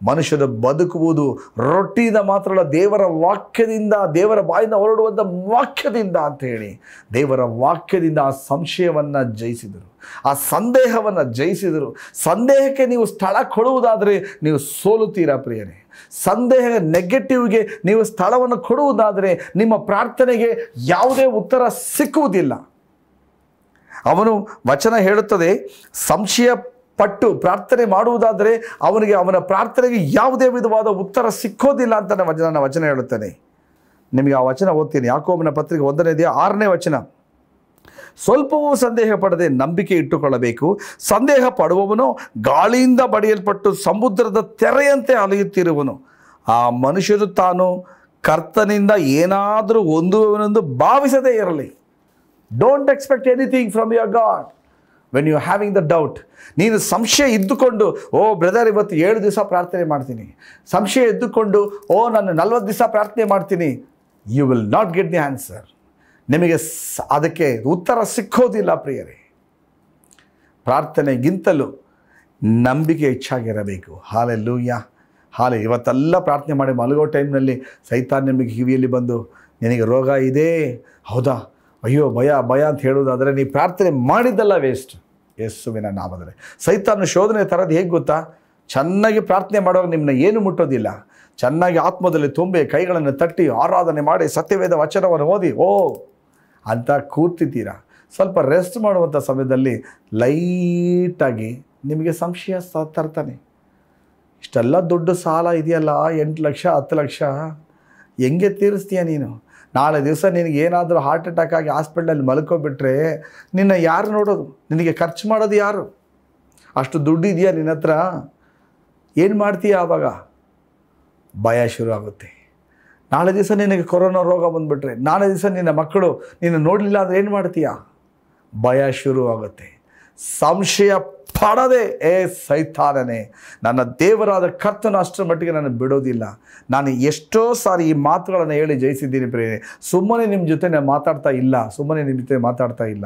ಮನುಷ್ಯನ ಬದುಕುವುದು ರೊಟ್ಟಿಯಿಂದ ಮಾತ್ರ ಅಲ್ಲ, ದೇವರ ವಾಕ್ಯದಿಂದ, ದೇವರ ಬಾಯಿಂದ ಹೊರಡುವಂಥ ವಾಕ್ಯದಿಂದ ಅಂತ ಹೇಳಿ ದೇವರ ವಾಕ್ಯದಿಂದ ಆ ಸಂಶಯವನ್ನು ಜಯಿಸಿದರು, ಆ ಸಂದೇಹವನ್ನು ಜಯಿಸಿದರು. ಸಂದೇಹಕ್ಕೆ ನೀವು ಸ್ಥಳ ಕೊಡುವುದಾದರೆ ನೀವು ಸೋಲುತ್ತೀರಾ ಪ್ರಿಯರೇ. ಸಂದೇಹ, ನೆಗೆಟಿವ್ಗೆ ನೀವು ಸ್ಥಳವನ್ನು ಕೊಡುವುದಾದರೆ ನಿಮ್ಮ ಪ್ರಾರ್ಥನೆಗೆ ಯಾವುದೇ ಉತ್ತರ ಸಿಕ್ಕುವುದಿಲ್ಲ. ಅವನು ವಚನ ಹೇಳುತ್ತದೆ, ಸಂಶಯ ಪಟ್ಟು ಪ್ರಾರ್ಥನೆ ಮಾಡುವುದಾದರೆ ಅವನ ಪ್ರಾರ್ಥನೆಗೆ ಯಾವುದೇ ವಿಧವಾದ ಉತ್ತರ ಸಿಕ್ಕೋದಿಲ್ಲ ಅಂತ ನನ್ನ ವಚನ ಹೇಳುತ್ತೇನೆ. ನಿಮಗೆ ಆ ವಚನ ಓದ್ತೀನಿ. ಯಾಕೋಬನ ಪತ್ರಿಕೆ 1ನೇ 6ನೇ ವಚನ. ಸ್ವಲ್ಪವೂ ಸಂದೇಹ ಪಡದೆ ನಂಬಿಕೆ ಇಟ್ಟುಕೊಳ್ಳಬೇಕು. ಸಂದೇಹ ಪಡುವವನು ಗಾಳಿಯಿಂದ ಬಡಿಯಲ್ಪಟ್ಟು ಸಮುದ್ರದ ತೆರೆಯಂತೆ ಅಲೆಯುತ್ತಿರುವನು. ಆ ಮನುಷ್ಯರು ತಾನು ಕರ್ತನಿಂದ ಏನಾದರೂ ಹೊಂದುವವನೆಂದು ಭಾವಿಸದೇ ಇರಲಿ. Don't expect anything from your God when you having the doubt. ನೀನು ಸಂಶಯ ಇದ್ದುಕೊಂಡು, ಬ್ರದರ್ ಇವತ್ತು 7 ದಿವಸ ಪ್ರಾರ್ಥನೆ ಮಾಡ್ತೀನಿ, ಸಂಶಯ ಇದ್ದುಕೊಂಡು ನಾನು 40 ದಿವಸ ಪ್ರಾರ್ಥನೆ ಮಾಡ್ತೀನಿ, you will not get the answer. ನಿಮಗೆ ಅದಕ್ಕೆ ಉತ್ತರ ಸಿಕ್ಕೋದಿಲ್ಲ ಪ್ರಿಯರೇ. ಪ್ರಾರ್ಥನೆಗಿಂತಲೂ ನಂಬಿಕೆ ಹೆಚ್ಚಾಗಿರಬೇಕು. ಹಾಲೆಲೂಯಾ. ಇವತ್ತೆಲ್ಲ ಪ್ರಾರ್ಥನೆ ಮಾಡಿ ಮಲಗೋ ಟೈಮ್ನಲ್ಲಿ ಸೈತಾನ್ ನಿಮಗೆ ಕಿವಿಯಲ್ಲಿ ಬಂದು, ನಿನಗೆ ರೋಗ ಇದೆ, ಹೌದಾ, ಅಯ್ಯೋ ಭಯ ಅಂತ ಹೇಳುವುದಾದರೆ ನೀವು ಪ್ರಾರ್ಥನೆ ಮಾಡಿದ್ದಲ್ಲ ವೇಸ್ಟ್. ಯೇಸುವಿನ ನಾಮದಲ್ಲಿ ಸೈತಾನ ಶೋಧನೆ ತರೋದು ಹೇಗೆ ಗೊತ್ತಾ? ಚೆನ್ನಾಗಿ ಪ್ರಾರ್ಥನೆ ಮಾಡುವಾಗ ನಿಮ್ಮನ್ನ ಏನು ಮುಟ್ಟೋದಿಲ್ಲ. ಚೆನ್ನಾಗಿ ಆತ್ಮದಲ್ಲಿ ತುಂಬಿ ಕೈಗಳನ್ನು ತಟ್ಟಿ ಆರಾಧನೆ ಮಾಡಿ ಸತ್ಯವೇದ ವಚನವನ್ನು ಓದಿ ಅಂತ ಕೂರ್ತಿದ್ದೀರಾ. ಸ್ವಲ್ಪ ರೆಸ್ಟ್ ಮಾಡುವಂಥ ಸಮಯದಲ್ಲಿ ಲೈಟಾಗಿ ನಿಮಗೆ ಸಂಶಯ ತರ್ತಾನೆ. ಇಷ್ಟೆಲ್ಲ ದೊಡ್ಡ ಸಾಲ ಇದೆಯಲ್ಲ, 8 ಲಕ್ಷ 10 ಲಕ್ಷ, ಹೆಂಗೆ ತೀರಿಸ್ತೀಯ ನೀನು? ನಾಳೆ ದಿವಸ ನಿನಗೆ ಏನಾದರೂ ಹಾರ್ಟ್ ಅಟ್ಯಾಕ್ ಆಗಿ ಹಾಸ್ಪಿಟ್ಲಲ್ಲಿ ಮಲ್ಕೊಬಿಟ್ರೆ ನಿನ್ನ ಯಾರು ನೋಡೋದು? ನಿನಗೆ ಖರ್ಚು ಮಾಡೋದು ಯಾರು? ಅಷ್ಟು ದುಡ್ಡು ಇದೆಯಾ ನಿನ್ನ ಹತ್ರ? ಏನು ಮಾಡ್ತೀಯ ಆವಾಗ? ಭಯ ಶುರು ಆಗುತ್ತೆ. ನಾಳೆ ದಿವಸ ನಿನಗೆ ಕೊರೋನಾ ರೋಗ ಬಂದುಬಿಟ್ರೆ, ನಾಳೆ ದಿವಸ ನಿನ್ನ ಮಕ್ಕಳು ನಿನ್ನ ನೋಡಲಿಲ್ಲ ಅಂದರೆ ಏನು ಮಾಡ್ತೀಯ? ಭಯ ಶುರು ಆಗುತ್ತೆ. ಸಂಶಯ ಪಡದೆ, ಸೈತಾನನೇ, ನನ್ನ ದೇವರಾದ ಕರ್ತನ ಅಷ್ಟರ ಮಟ್ಟಿಗೆ ನಾನು ಬಿಡೋದಿಲ್ಲ. ನಾನು ಎಷ್ಟೋ ಸಾರಿ ಈ ಮಾತುಗಳನ್ನು ಹೇಳಿ ಜಯಿಸಿದ್ದೀನಿ ಪ್ರೇರೆ. ಸುಮ್ಮನೆ ನಿಮ್ಮ ಜೊತೆ ನಾನು ಮಾತಾಡ್ತಾ ಇಲ್ಲ.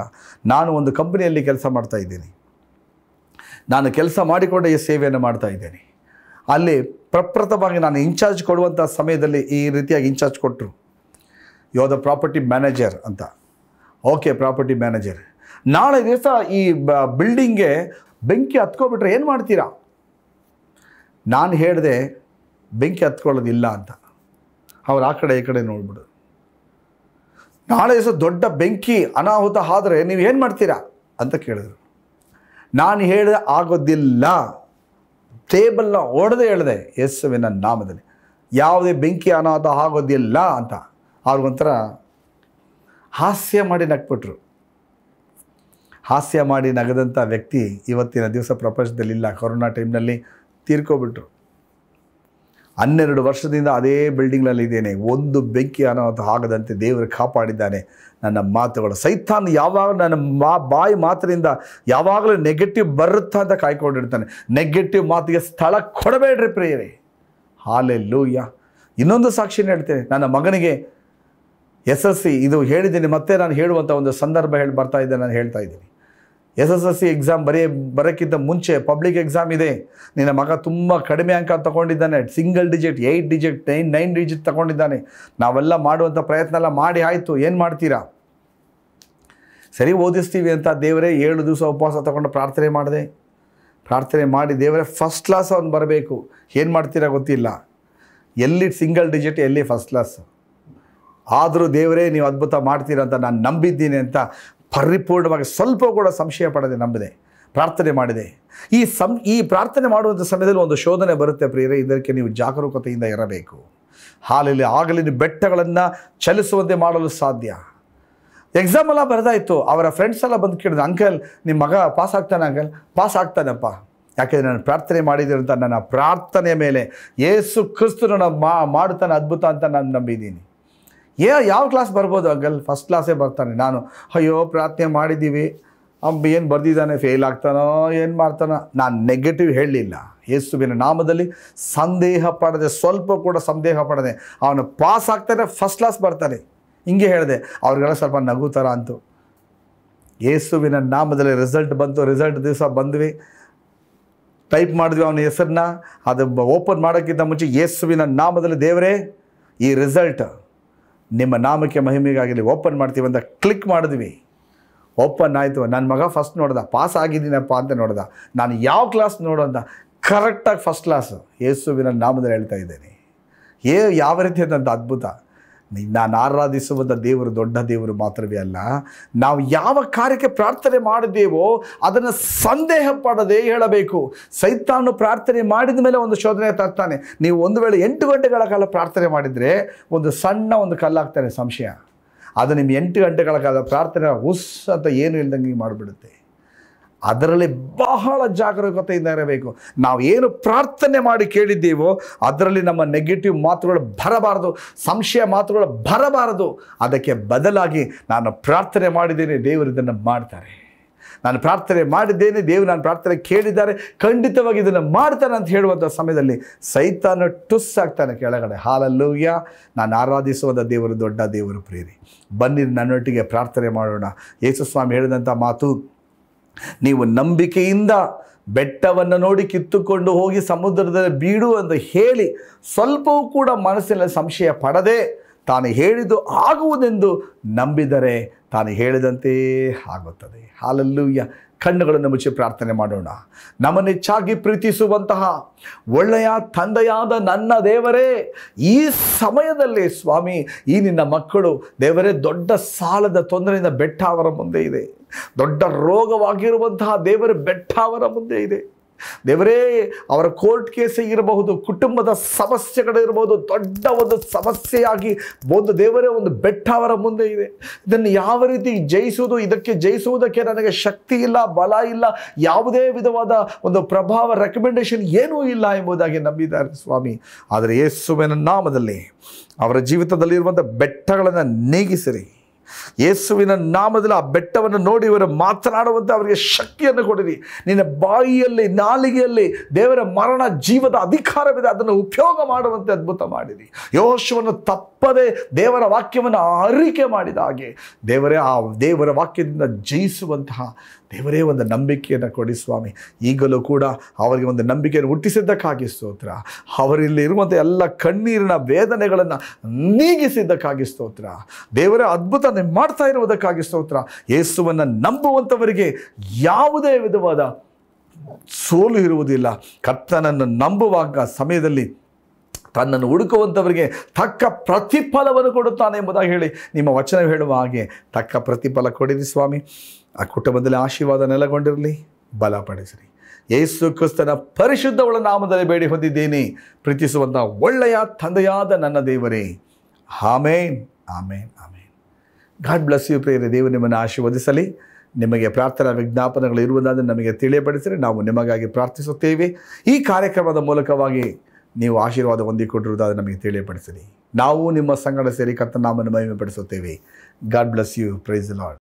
ನಾನು ಒಂದು ಕಂಪನಿಯಲ್ಲಿ ಕೆಲಸ ಮಾಡ್ತಾ ಇದ್ದೀನಿ. ನಾನು ಕೆಲಸ ಮಾಡಿಕೊಂಡೆ ಈ ಸೇವೆಯನ್ನು ಮಾಡ್ತಾ ಇದ್ದೇನೆ. ಅಲ್ಲಿ ಪ್ರಪ್ರಥಮವಾಗಿ ನಾನು ಇನ್ಚಾರ್ಜ್ ಕೊಡುವಂಥ ಸಮಯದಲ್ಲಿ ಈ ರೀತಿಯಾಗಿ ಇನ್ಚಾರ್ಜ್ ಕೊಟ್ಟರು. You are the property manager ಅಂತ. Okay, property manager. ನಾಳೆ ದಿವಸ ಈ ಬಿಲ್ಡಿಂಗ್ಗೆ ಬೆಂಕಿ ಹತ್ಕೊಬಿಟ್ರೆ ಏನು ಮಾಡ್ತೀರಾ? ನಾನು ಹೇಳಿದೆ ಬೆಂಕಿ ಹತ್ಕೊಳ್ಳೋದಿಲ್ಲ ಅಂತ. ಅವ್ರು ಆ ಕಡೆ ಈ ಕಡೆ ನೋಡ್ಬಿಡು. ನಾಳೆ ದಿವಸ ದೊಡ್ಡ ಬೆಂಕಿ ಅನಾಹುತ ಆದರೆ ನೀವು ಏನು ಮಾಡ್ತೀರಾ ಅಂತ ಕೇಳಿದ್ರು. ನಾನು ಹೇಳಿದೆ ಆಗೋದಿಲ್ಲ. ಟೇಬಲ್ನ ಹೊಡೆದೇ ಹೇಳಿದೆ, ಯೇಸುವಿನ ನಾಮದಲ್ಲಿ ಯಾವುದೇ ಬೆಂಕಿ ಅನಾಹುತ ಆಗೋದಿಲ್ಲ ಅಂತ. ಅವ್ರಿಗೊಂಥರ ಹಾಸ್ಯ ಮಾಡಿ ನಕ್ಬಿಟ್ರು. ಹಾಸ್ಯ ಮಾಡಿ ನಗದಂಥ ವ್ಯಕ್ತಿ ಇವತ್ತಿನ ದಿವಸ ಪ್ರಪಂಚದಲ್ಲಿಲ್ಲ. ಕೊರೋನಾ ಟೈಮ್ನಲ್ಲಿ ತೀರ್ಕೊಬಿಟ್ರು. 12 ವರ್ಷದಿಂದ ಅದೇ ಬಿಲ್ಡಿಂಗ್ನಲ್ಲಿ ಇದ್ದೇನೆ. ಒಂದು ಬೆಂಕಿ ಅನಾಹುತ ಆಗದಂತೆ ದೇವರು ಕಾಪಾಡಿದ್ದಾನೆ. ನನ್ನ ಮಾತುಗಳು, ಸೈತಾನ್ ಯಾವಾಗ ನನ್ನ ಬಾಯಿ ಮಾತಿನಿಂದ ಯಾವಾಗಲೂ ನೆಗೆಟಿವ್ ಬರುತ್ತಾ ಅಂತ ಕಾಯ್ಕೊಂಡಿರ್ತಾನೆ. ನೆಗೆಟಿವ್ ಮಾತಿಗೆ ಸ್ಥಳ ಕೊಡಬೇಡ್ರಿ ಪ್ರಿಯರೇ. ಹಾಲೆಲೂಯಾ. ಇನ್ನೊಂದು ಸಾಕ್ಷಿನ ಹೇಳ್ತೇನೆ. ನನ್ನ ಮಗನಿಗೆ SSC ಇದು ಹೇಳಿದ್ದೀನಿ, ಮತ್ತೆ ನಾನು ಹೇಳುವಂಥ ಒಂದು ಸಂದರ್ಭ ಬರ್ತಾ ಇದೆ. ನಾನು ಹೇಳ್ತಾ ಇದ್ದೀನಿ, SSLC ಎಕ್ಸಾಮ್ ಬರೋಕ್ಕಿಂತ ಮುಂಚೆ ಪಬ್ಲಿಕ್ ಎಕ್ಸಾಮ್ ಇದೆ. ನಿನ್ನ ಮಗ ತುಂಬ ಕಡಿಮೆ ಅಂಕ ತಗೊಂಡಿದ್ದಾನೆ. ಸಿಂಗಲ್ ಡಿಜಿಟ್, 8 ಡಿಜಿಟ್, 9 ಡಿಜಿಟ್ ತಗೊಂಡಿದ್ದಾನೆ. ನಾವೆಲ್ಲ ಮಾಡುವಂಥ ಪ್ರಯತ್ನ ಎಲ್ಲ ಮಾಡಿ ಆಯಿತು. ಏನು ಮಾಡ್ತೀರಾ? ಸರಿ, ಓದಿಸ್ತೀವಿ ಅಂತ ದೇವರೇ 7 ದಿವಸ ಉಪವಾಸ ತಗೊಂಡು ಪ್ರಾರ್ಥನೆ ಮಾಡಿ ದೇವರೇ ಫಸ್ಟ್ ಕ್ಲಾಸ್ ಅವ್ನು ಬರಬೇಕು. ಏನು ಮಾಡ್ತೀರಾ ಗೊತ್ತಿಲ್ಲ. ಎಲ್ಲಿ ಸಿಂಗಲ್ ಡಿಜಿಟ್, ಎಲ್ಲಿ ಫಸ್ಟ್ ಕ್ಲಾಸ್. ಆದರೂ ದೇವರೇ ನೀವು ಅದ್ಭುತ ಮಾಡ್ತೀರಾ ಅಂತ ನಾನು ನಂಬಿದ್ದೀನಿ ಅಂತ ಪರಿಪೂರ್ಣವಾಗಿ ಸ್ವಲ್ಪ ಕೂಡ ಸಂಶಯ ಪಡದೆ ನಂಬಿದೆ, ಪ್ರಾರ್ಥನೆ ಮಾಡಿದೆ. ಈ ಪ್ರಾರ್ಥನೆ ಮಾಡುವಂಥ ಸಮಯದಲ್ಲಿ ಒಂದು ಶೋಧನೆ ಬರುತ್ತೆ ಪ್ರಿಯರೇ. ಇದಕ್ಕೆ ನೀವು ಜಾಗರೂಕತೆಯಿಂದ ಇರಬೇಕು. ಆಗಲಿ ಬೆಟ್ಟಗಳನ್ನು ಚಲಿಸುವಂತೆ ಮಾಡಲು ಸಾಧ್ಯ. ಎಕ್ಸಾಮ್ ಎಲ್ಲ ಬರೆದಾಯಿತು. ಅವರ ಫ್ರೆಂಡ್ಸ್ ಎಲ್ಲ ಬಂದು ಕೇಳಿದ್ರು, ಅಂಕಲ್ ನಿಮ್ಮ ಮಗ ಪಾಸ್ ಆಗ್ತಾನೆ? ಅಂಕಲ್ ಪಾಸ್ ಆಗ್ತಾನಪ್ಪ. ಯಾಕೆಂದರೆ ನಾನು ಪ್ರಾರ್ಥನೆ ಮಾಡಿದ್ದೀನಿ ಅಂತ. ನನ್ನ ಪ್ರಾರ್ಥನೆಯ ಮೇಲೆ ಯೇಸು ಕ್ರಿಸ್ತು ನನ್ನ ಮಾಡುತ್ತಾನೆ ಅದ್ಭುತ ಅಂತ ನಾನು ನಂಬಿದ್ದೀನಿ. ಯಾವ ಕ್ಲಾಸ್ ಬರ್ಬೋದು ಅಂಕಲ್? ಫಸ್ಟ್ ಕ್ಲಾಸೇ ಬರ್ತಾನೆ. ನಾನು ಅಯ್ಯೋ ಪ್ರಾರ್ಥನೆ ಮಾಡಿದ್ದೀವಿ, ಏನು ಬರ್ದಿದ್ದಾನೆ, ಫೇಲ್ ಆಗ್ತಾನೋ ಏನು ಮಾಡ್ತಾನೋ. ನಾನು ನೆಗೆಟಿವ್ ಹೇಳಲಿಲ್ಲ. ಯೇಸುವಿನ ನಾಮದಲ್ಲಿ ಸಂದೇಹ ಪಡದೆ, ಸ್ವಲ್ಪ ಕೂಡ ಸಂದೇಹ ಪಡದೆ ಅವನು ಪಾಸ್ ಆಗ್ತಾನೆ, ಫಸ್ಟ್ ಕ್ಲಾಸ್ ಬರ್ತಾನೆ. ಹಿಂಗೆ ಹೇಳಿದೆ. ಅವ್ರಿಗೆಲ್ಲ ಸ್ವಲ್ಪ ನಗು ಥರ ಅಂತು. ಯೇಸುವಿನ ನಾಮದಲ್ಲಿ ರಿಸಲ್ಟ್ ಬಂತು. ರಿಸಲ್ಟ್ ದಿವಸ ಬಂದ್ವಿ, ಟೈಪ್ ಮಾಡಿದ್ವಿ ಅವನ ಹೆಸರನ್ನ. ಅದು ಓಪನ್ ಮಾಡೋಕ್ಕಿಂತ ಮುಂಚೆ ಯೇಸುವಿನ ನಾಮದಲ್ಲಿ ದೇವರೇ ಈ ರಿಸಲ್ಟ್ ನಿಮ್ಮ ನಾಮಕ್ಕೆ ಮಹಿಮೆಗಾಗಲಿ ಓಪನ್ ಮಾಡ್ತೀವಿ ಅಂತ ಕ್ಲಿಕ್ ಮಾಡಿದ್ವಿ. ಓಪನ್ ಆಯಿತು. ನನ್ನ ಮಗ ಫಸ್ಟ್ ನೋಡ್ದ, ಪಾಸ್ ಆಗಿದ್ದೀನಪ್ಪ ಅಂತ ನೋಡ್ದ. ನಾನು ಯಾವ ಕ್ಲಾಸ್ ನೋಡೋಂತ ಕರೆಕ್ಟಾಗಿ ಫಸ್ಟ್ ಕ್ಲಾಸು. ಯೇಸುವಿನ ನಾಮದಲ್ಲಿ ಹೇಳ್ತಾ ಇದ್ದೇನೆ. ಯಾವ ರೀತಿಯಾದಂಥ ಅದ್ಭುತ. ನಾನು ಆರಾಧಿಸುವಂಥ ದೇವರು ದೊಡ್ಡ ದೇವರು ಮಾತ್ರವೇ ಅಲ್ಲ, ನಾವು ಯಾವ ಕಾರ್ಯಕ್ಕೆ ಪ್ರಾರ್ಥನೆ ಮಾಡಿದ್ದೇವೋ ಅದನ್ನು ಸಂದೇಹ ಪಡದೆ ಹೇಳಬೇಕು. ಸೈತಾನು ಪ್ರಾರ್ಥನೆ ಮಾಡಿದ ಮೇಲೆ ಒಂದು ಶೋಧನೆ ತರ್ತಾನೆ. ನೀವು ಒಂದು ವೇಳೆ 8 ಗಂಟೆಗಳ ಕಾಲ ಪ್ರಾರ್ಥನೆ ಮಾಡಿದರೆ ಒಂದು ಸಣ್ಣ ಒಂದು ಕಲ್ಲಾಗ್ತಾನೆ ಸಂಶಯ. ಅದು ನಿಮ್ಮ 8 ಗಂಟೆಗಳ ಕಾಲ ಪ್ರಾರ್ಥನೆ ಹುಸ್ ಅಂತ ಏನು ಇಲ್ದಂಗೆ ಮಾಡಿಬಿಡುತ್ತೆ. ಅದರಲ್ಲಿ ಬಹಳ ಜಾಗರೂಕತೆಯಿಂದ ಇರಬೇಕು. ನಾವು ಏನು ಪ್ರಾರ್ಥನೆ ಮಾಡಿ ಕೇಳಿದ್ದೇವೋ ಅದರಲ್ಲಿ ನಮ್ಮ ನೆಗೆಟಿವ್ ಮಾತುಗಳು ಬರಬಾರದು, ಸಂಶಯ ಮಾತುಗಳು ಬರಬಾರದು. ಅದಕ್ಕೆ ಬದಲಾಗಿ ನಾನು ಪ್ರಾರ್ಥನೆ ಮಾಡಿದ್ದೇನೆ, ದೇವರು ಇದನ್ನು ಮಾಡ್ತಾರೆ. ನಾನು ಪ್ರಾರ್ಥನೆ ಮಾಡಿದ್ದೇನೆ, ದೇವರು ನಾನು ಪ್ರಾರ್ಥನೆ ಕೇಳಿದ್ದಾರೆ, ಖಂಡಿತವಾಗಿ ಇದನ್ನು ಮಾಡ್ತಾನೆ ಅಂತ ಹೇಳುವಂಥ ಸಮಯದಲ್ಲಿ ಸೈತಾನ ಟುಸ್ ಆಗ್ತಾನೆ ಕೆಳಗಡೆ. ಹಾಲೆಲೂಯಾ. ನಾನು ಆರಾಧಿಸುವಂಥ ದೇವರು ದೊಡ್ಡ ದೇವರು ಪ್ರೇರಿ. ಬನ್ನಿ ನನ್ನೊಟ್ಟಿಗೆ ಪ್ರಾರ್ಥನೆ ಮಾಡೋಣ. ಯೇಸು ಸ್ವಾಮಿ ಹೇಳಿದಂಥ ಮಾತು, ನೀವು ನಂಬಿಕೆಯಿಂದ ಬೆಟ್ಟವನ್ನು ನೋಡಿ ಕಿತ್ತುಕೊಂಡು ಹೋಗಿ ಸಮುದ್ರದಲ್ಲಿ ಬೀಡು ಅಂತ ಹೇಳಿ ಸ್ವಲ್ಪವೂ ಕೂಡ ಮನಸ್ಸಿನಲ್ಲಿ ಸಂಶಯ ಪಡದೆ ತಾನು ಹೇಳಿದ್ದು ಆಗುವುದೆಂದು ನಂಬಿದರೆ ತಾನು ಹೇಳಿದಂತೆ ಆಗುತ್ತದೆ. ಹಾಲೆಲೂಯಾ. ಕಣ್ಣುಗಳನ್ನು ಮುಚ್ಚಿ ಪ್ರಾರ್ಥನೆ ಮಾಡೋಣ. ನಮ್ಮನ್ನು ಹೆಚ್ಚಾಗಿ ಪ್ರೀತಿಸುವಂತಹ ಒಳ್ಳೆಯ ತಂದೆಯಾದ ನನ್ನ ದೇವರೇ, ಈ ಸಮಯದಲ್ಲಿ ಸ್ವಾಮಿ ಈ ನಿನ್ನ ಮಕ್ಕಳು ದೇವರೇ ದೊಡ್ಡ ಸಾಲದ ತೊಂದರೆಯಿಂದ ಬೆಟ್ಟ ಅವರ ಮುಂದೆ ಇದೆ. ದೊಡ್ಡ ರೋಗವಾಗಿರುವಂತಹ ದೇವರ ಬೆಟ್ಟ ಅವರ ಮುಂದೆ ಇದೆ. ದೇವರೇ, ಅವರ ಕೋರ್ಟ್ ಕೇಸೇ ಇರಬಹುದು, ಕುಟುಂಬದ ಸಮಸ್ಯೆಗಳಿರಬಹುದು, ದೊಡ್ಡ ಒಂದು ಸಮಸ್ಯೆಯಾಗಿ ಒಂದು ದೇವರೇ ಒಂದು ಬೆಟ್ಟ ಅವರ ಮುಂದೆ ಇದೆ. ಇದನ್ನು ಯಾವ ರೀತಿ ಜಯಿಸುವುದು, ಇದಕ್ಕೆ ಜಯಿಸುವುದಕ್ಕೆ ನನಗೆ ಶಕ್ತಿ ಇಲ್ಲ, ಬಲ ಇಲ್ಲ, ಯಾವುದೇ ವಿಧವಾದ ಒಂದು ಪ್ರಭಾವ, ರೆಕಮೆಂಡೇಶನ್ ಏನೂ ಇಲ್ಲ ಎಂಬುದಾಗಿ ನಂಬಿದ್ದಾರೆ ಸ್ವಾಮಿ. ಆದರೆ ಯೇಸುವಿನ ನಾಮದಲ್ಲಿ ಅವರ ಜೀವಿತದಲ್ಲಿರುವಂಥ ಬೆಟ್ಟಗಳನ್ನು ನೀಗಿಸಿರಿ. ಯೇಸುವಿನ ನಾಮದಲ್ಲಿ ಆ ಬೆಟ್ಟವನ್ನು ನೋಡಿ ಇವರು ಮಾತನಾಡುವಂತೆ ಅವರಿಗೆ ಶಕ್ತಿಯನ್ನು ಕೊಡಿರಿ. ನಿನ್ನ ಬಾಯಿಯಲ್ಲಿ, ನಾಲಿಗೆಯಲ್ಲಿ ದೇವರ ಮರಣ ಜೀವದ ಅಧಿಕಾರವಿದೆ, ಅದನ್ನು ಉಪಯೋಗ ಮಾಡುವಂತೆ ಅದ್ಭುತ ಮಾಡಿರಿ. ಯೆಹೋಶುವನು ತಪ್ಪದೆ ದೇವರ ವಾಕ್ಯವನ್ನು ಅರಿಕೆ ಮಾಡಿದ ಹಾಗೆ ದೇವರೇ ಆ ದೇವರ ವಾಕ್ಯದಿಂದ ಜಯಿಸುವಂತಹ ದೇವರೇ ಒಂದು ನಂಬಿಕೆಯನ್ನು ಕೊಡಿ ಸ್ವಾಮಿ. ಈಗಲೂ ಕೂಡ ಅವರಿಗೆ ಒಂದು ನಂಬಿಕೆಯನ್ನು ಹುಟ್ಟಿಸಿದ್ದಕ್ಕಾಗಿ ಸ್ತೋತ್ರ. ಅವರಲ್ಲಿ ಇರುವಂಥ ಎಲ್ಲ ಕಣ್ಣೀರಿನ ವೇದನೆಗಳನ್ನು ನೀಗಿಸಿದ್ದಕ್ಕಾಗಿ ಸ್ತೋತ್ರ. ದೇವರೇ ಅದ್ಭುತ ಮಾಡ್ತಾ ಇರುವುದಕ್ಕಾಗಿ ಸ್ತೋತ್ರ. ಯೇಸುವನ್ನು ನಂಬುವಂಥವರಿಗೆ ಯಾವುದೇ ವಿಧವಾದ ಸೋಲು ಇರುವುದಿಲ್ಲ. ಕರ್ತನನ್ನು ನಂಬುವಾಗ ಸಮಯದಲ್ಲಿ ತನ್ನನ್ನು ಹುಡುಕುವಂಥವರಿಗೆ ತಕ್ಕ ಪ್ರತಿಫಲವನ್ನು ಕೊಡುತ್ತಾನೆ ಎಂಬುದಾಗಿ ಹೇಳಿ ನಿಮ್ಮ ವಚನ ಹೇಳುವ ಹಾಗೆ ತಕ್ಕ ಪ್ರತಿಫಲ ಕೊಡಿರಿ ಸ್ವಾಮಿ. ಆ ಕುಟುಂಬದಲ್ಲಿ ಆಶೀರ್ವಾದ ನೆಲೆಗೊಂಡಿರಲಿ, ಬಲಪಡಿಸಿರಿ. ಯೇಸು ಕ್ರಿಸ್ತನ ಪರಿಶುದ್ಧವುಳ್ಳ ನಾಮದಲ್ಲಿ ಬೇಡಿ ಹೊಂದಿದ್ದೇನೆ, ಪ್ರೀತಿಸುವಂಥ ಒಳ್ಳೆಯ ತಂದೆಯಾದ ನನ್ನ ದೇವರೇ. ಆಮೇನ್, ಆಮೇನ್, ಆಮೇನ್. ಗಾಡ್ ಬ್ಲೆಸ್ ಯು ಪ್ರಿಯರೇ. ದೇವರು ನಿಮ್ಮನ್ನು ಆಶೀರ್ವದಿಸಲಿ. ನಿಮಗೆ ಪ್ರಾರ್ಥನಾ ವಿಜ್ಞಾಪನೆಗಳು ಇರುವುದಾದರೆ ನಮಗೆ ತಿಳಿಯಪಡಿಸಿರಿ, ನಾವು ನಿಮಗಾಗಿ ಪ್ರಾರ್ಥಿಸುತ್ತೇವೆ. ಈ ಕಾರ್ಯಕ್ರಮದ ಮೂಲಕವಾಗಿ ನೀವು ಆಶೀರ್ವಾದ ಹೊಂದಿಕೊಂಡಿರುವುದಾದರೆ ನಮಗೆ ತಿಳಿಯಪಡಿಸಿರಿ. ನಾವು ನಿಮ್ಮ ಸಂಗಡ ಸೇರಿ ಕರ್ತನ ನಾಮವನ್ನು ಮಹಿಮೆ ಪಡಿಸುತ್ತೇವೆ. God bless you. Praise the Lord.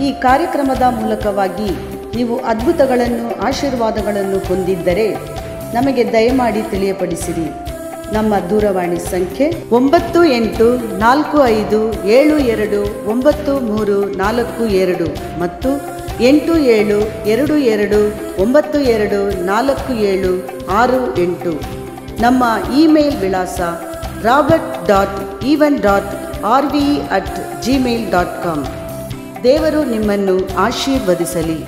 ಈ ಕಾರ್ಯಕ್ರಮದ ಮೂಲಕವಾಗಿ ನೀವು ಅದ್ಭುತಗಳನ್ನು, ಆಶೀರ್ವಾದಗಳನ್ನು ಹೊಂದಿದ್ದರೆ ನಮಗೆ ದಯಮಾಡಿ ತಿಳಿಯಪಡಿಸಿರಿ. ನಮ್ಮ ದೂರವಾಣಿ ಸಂಖ್ಯೆ 9852729342 ಮತ್ತು 8722924768. ನಮ್ಮ ಇಮೇಲ್ ವಿಳಾಸ robert.even.rve@gmail.com. ದೇವರು ನಿಮ್ಮನ್ನು ಆಶೀರ್ವದಿಸಲಿ.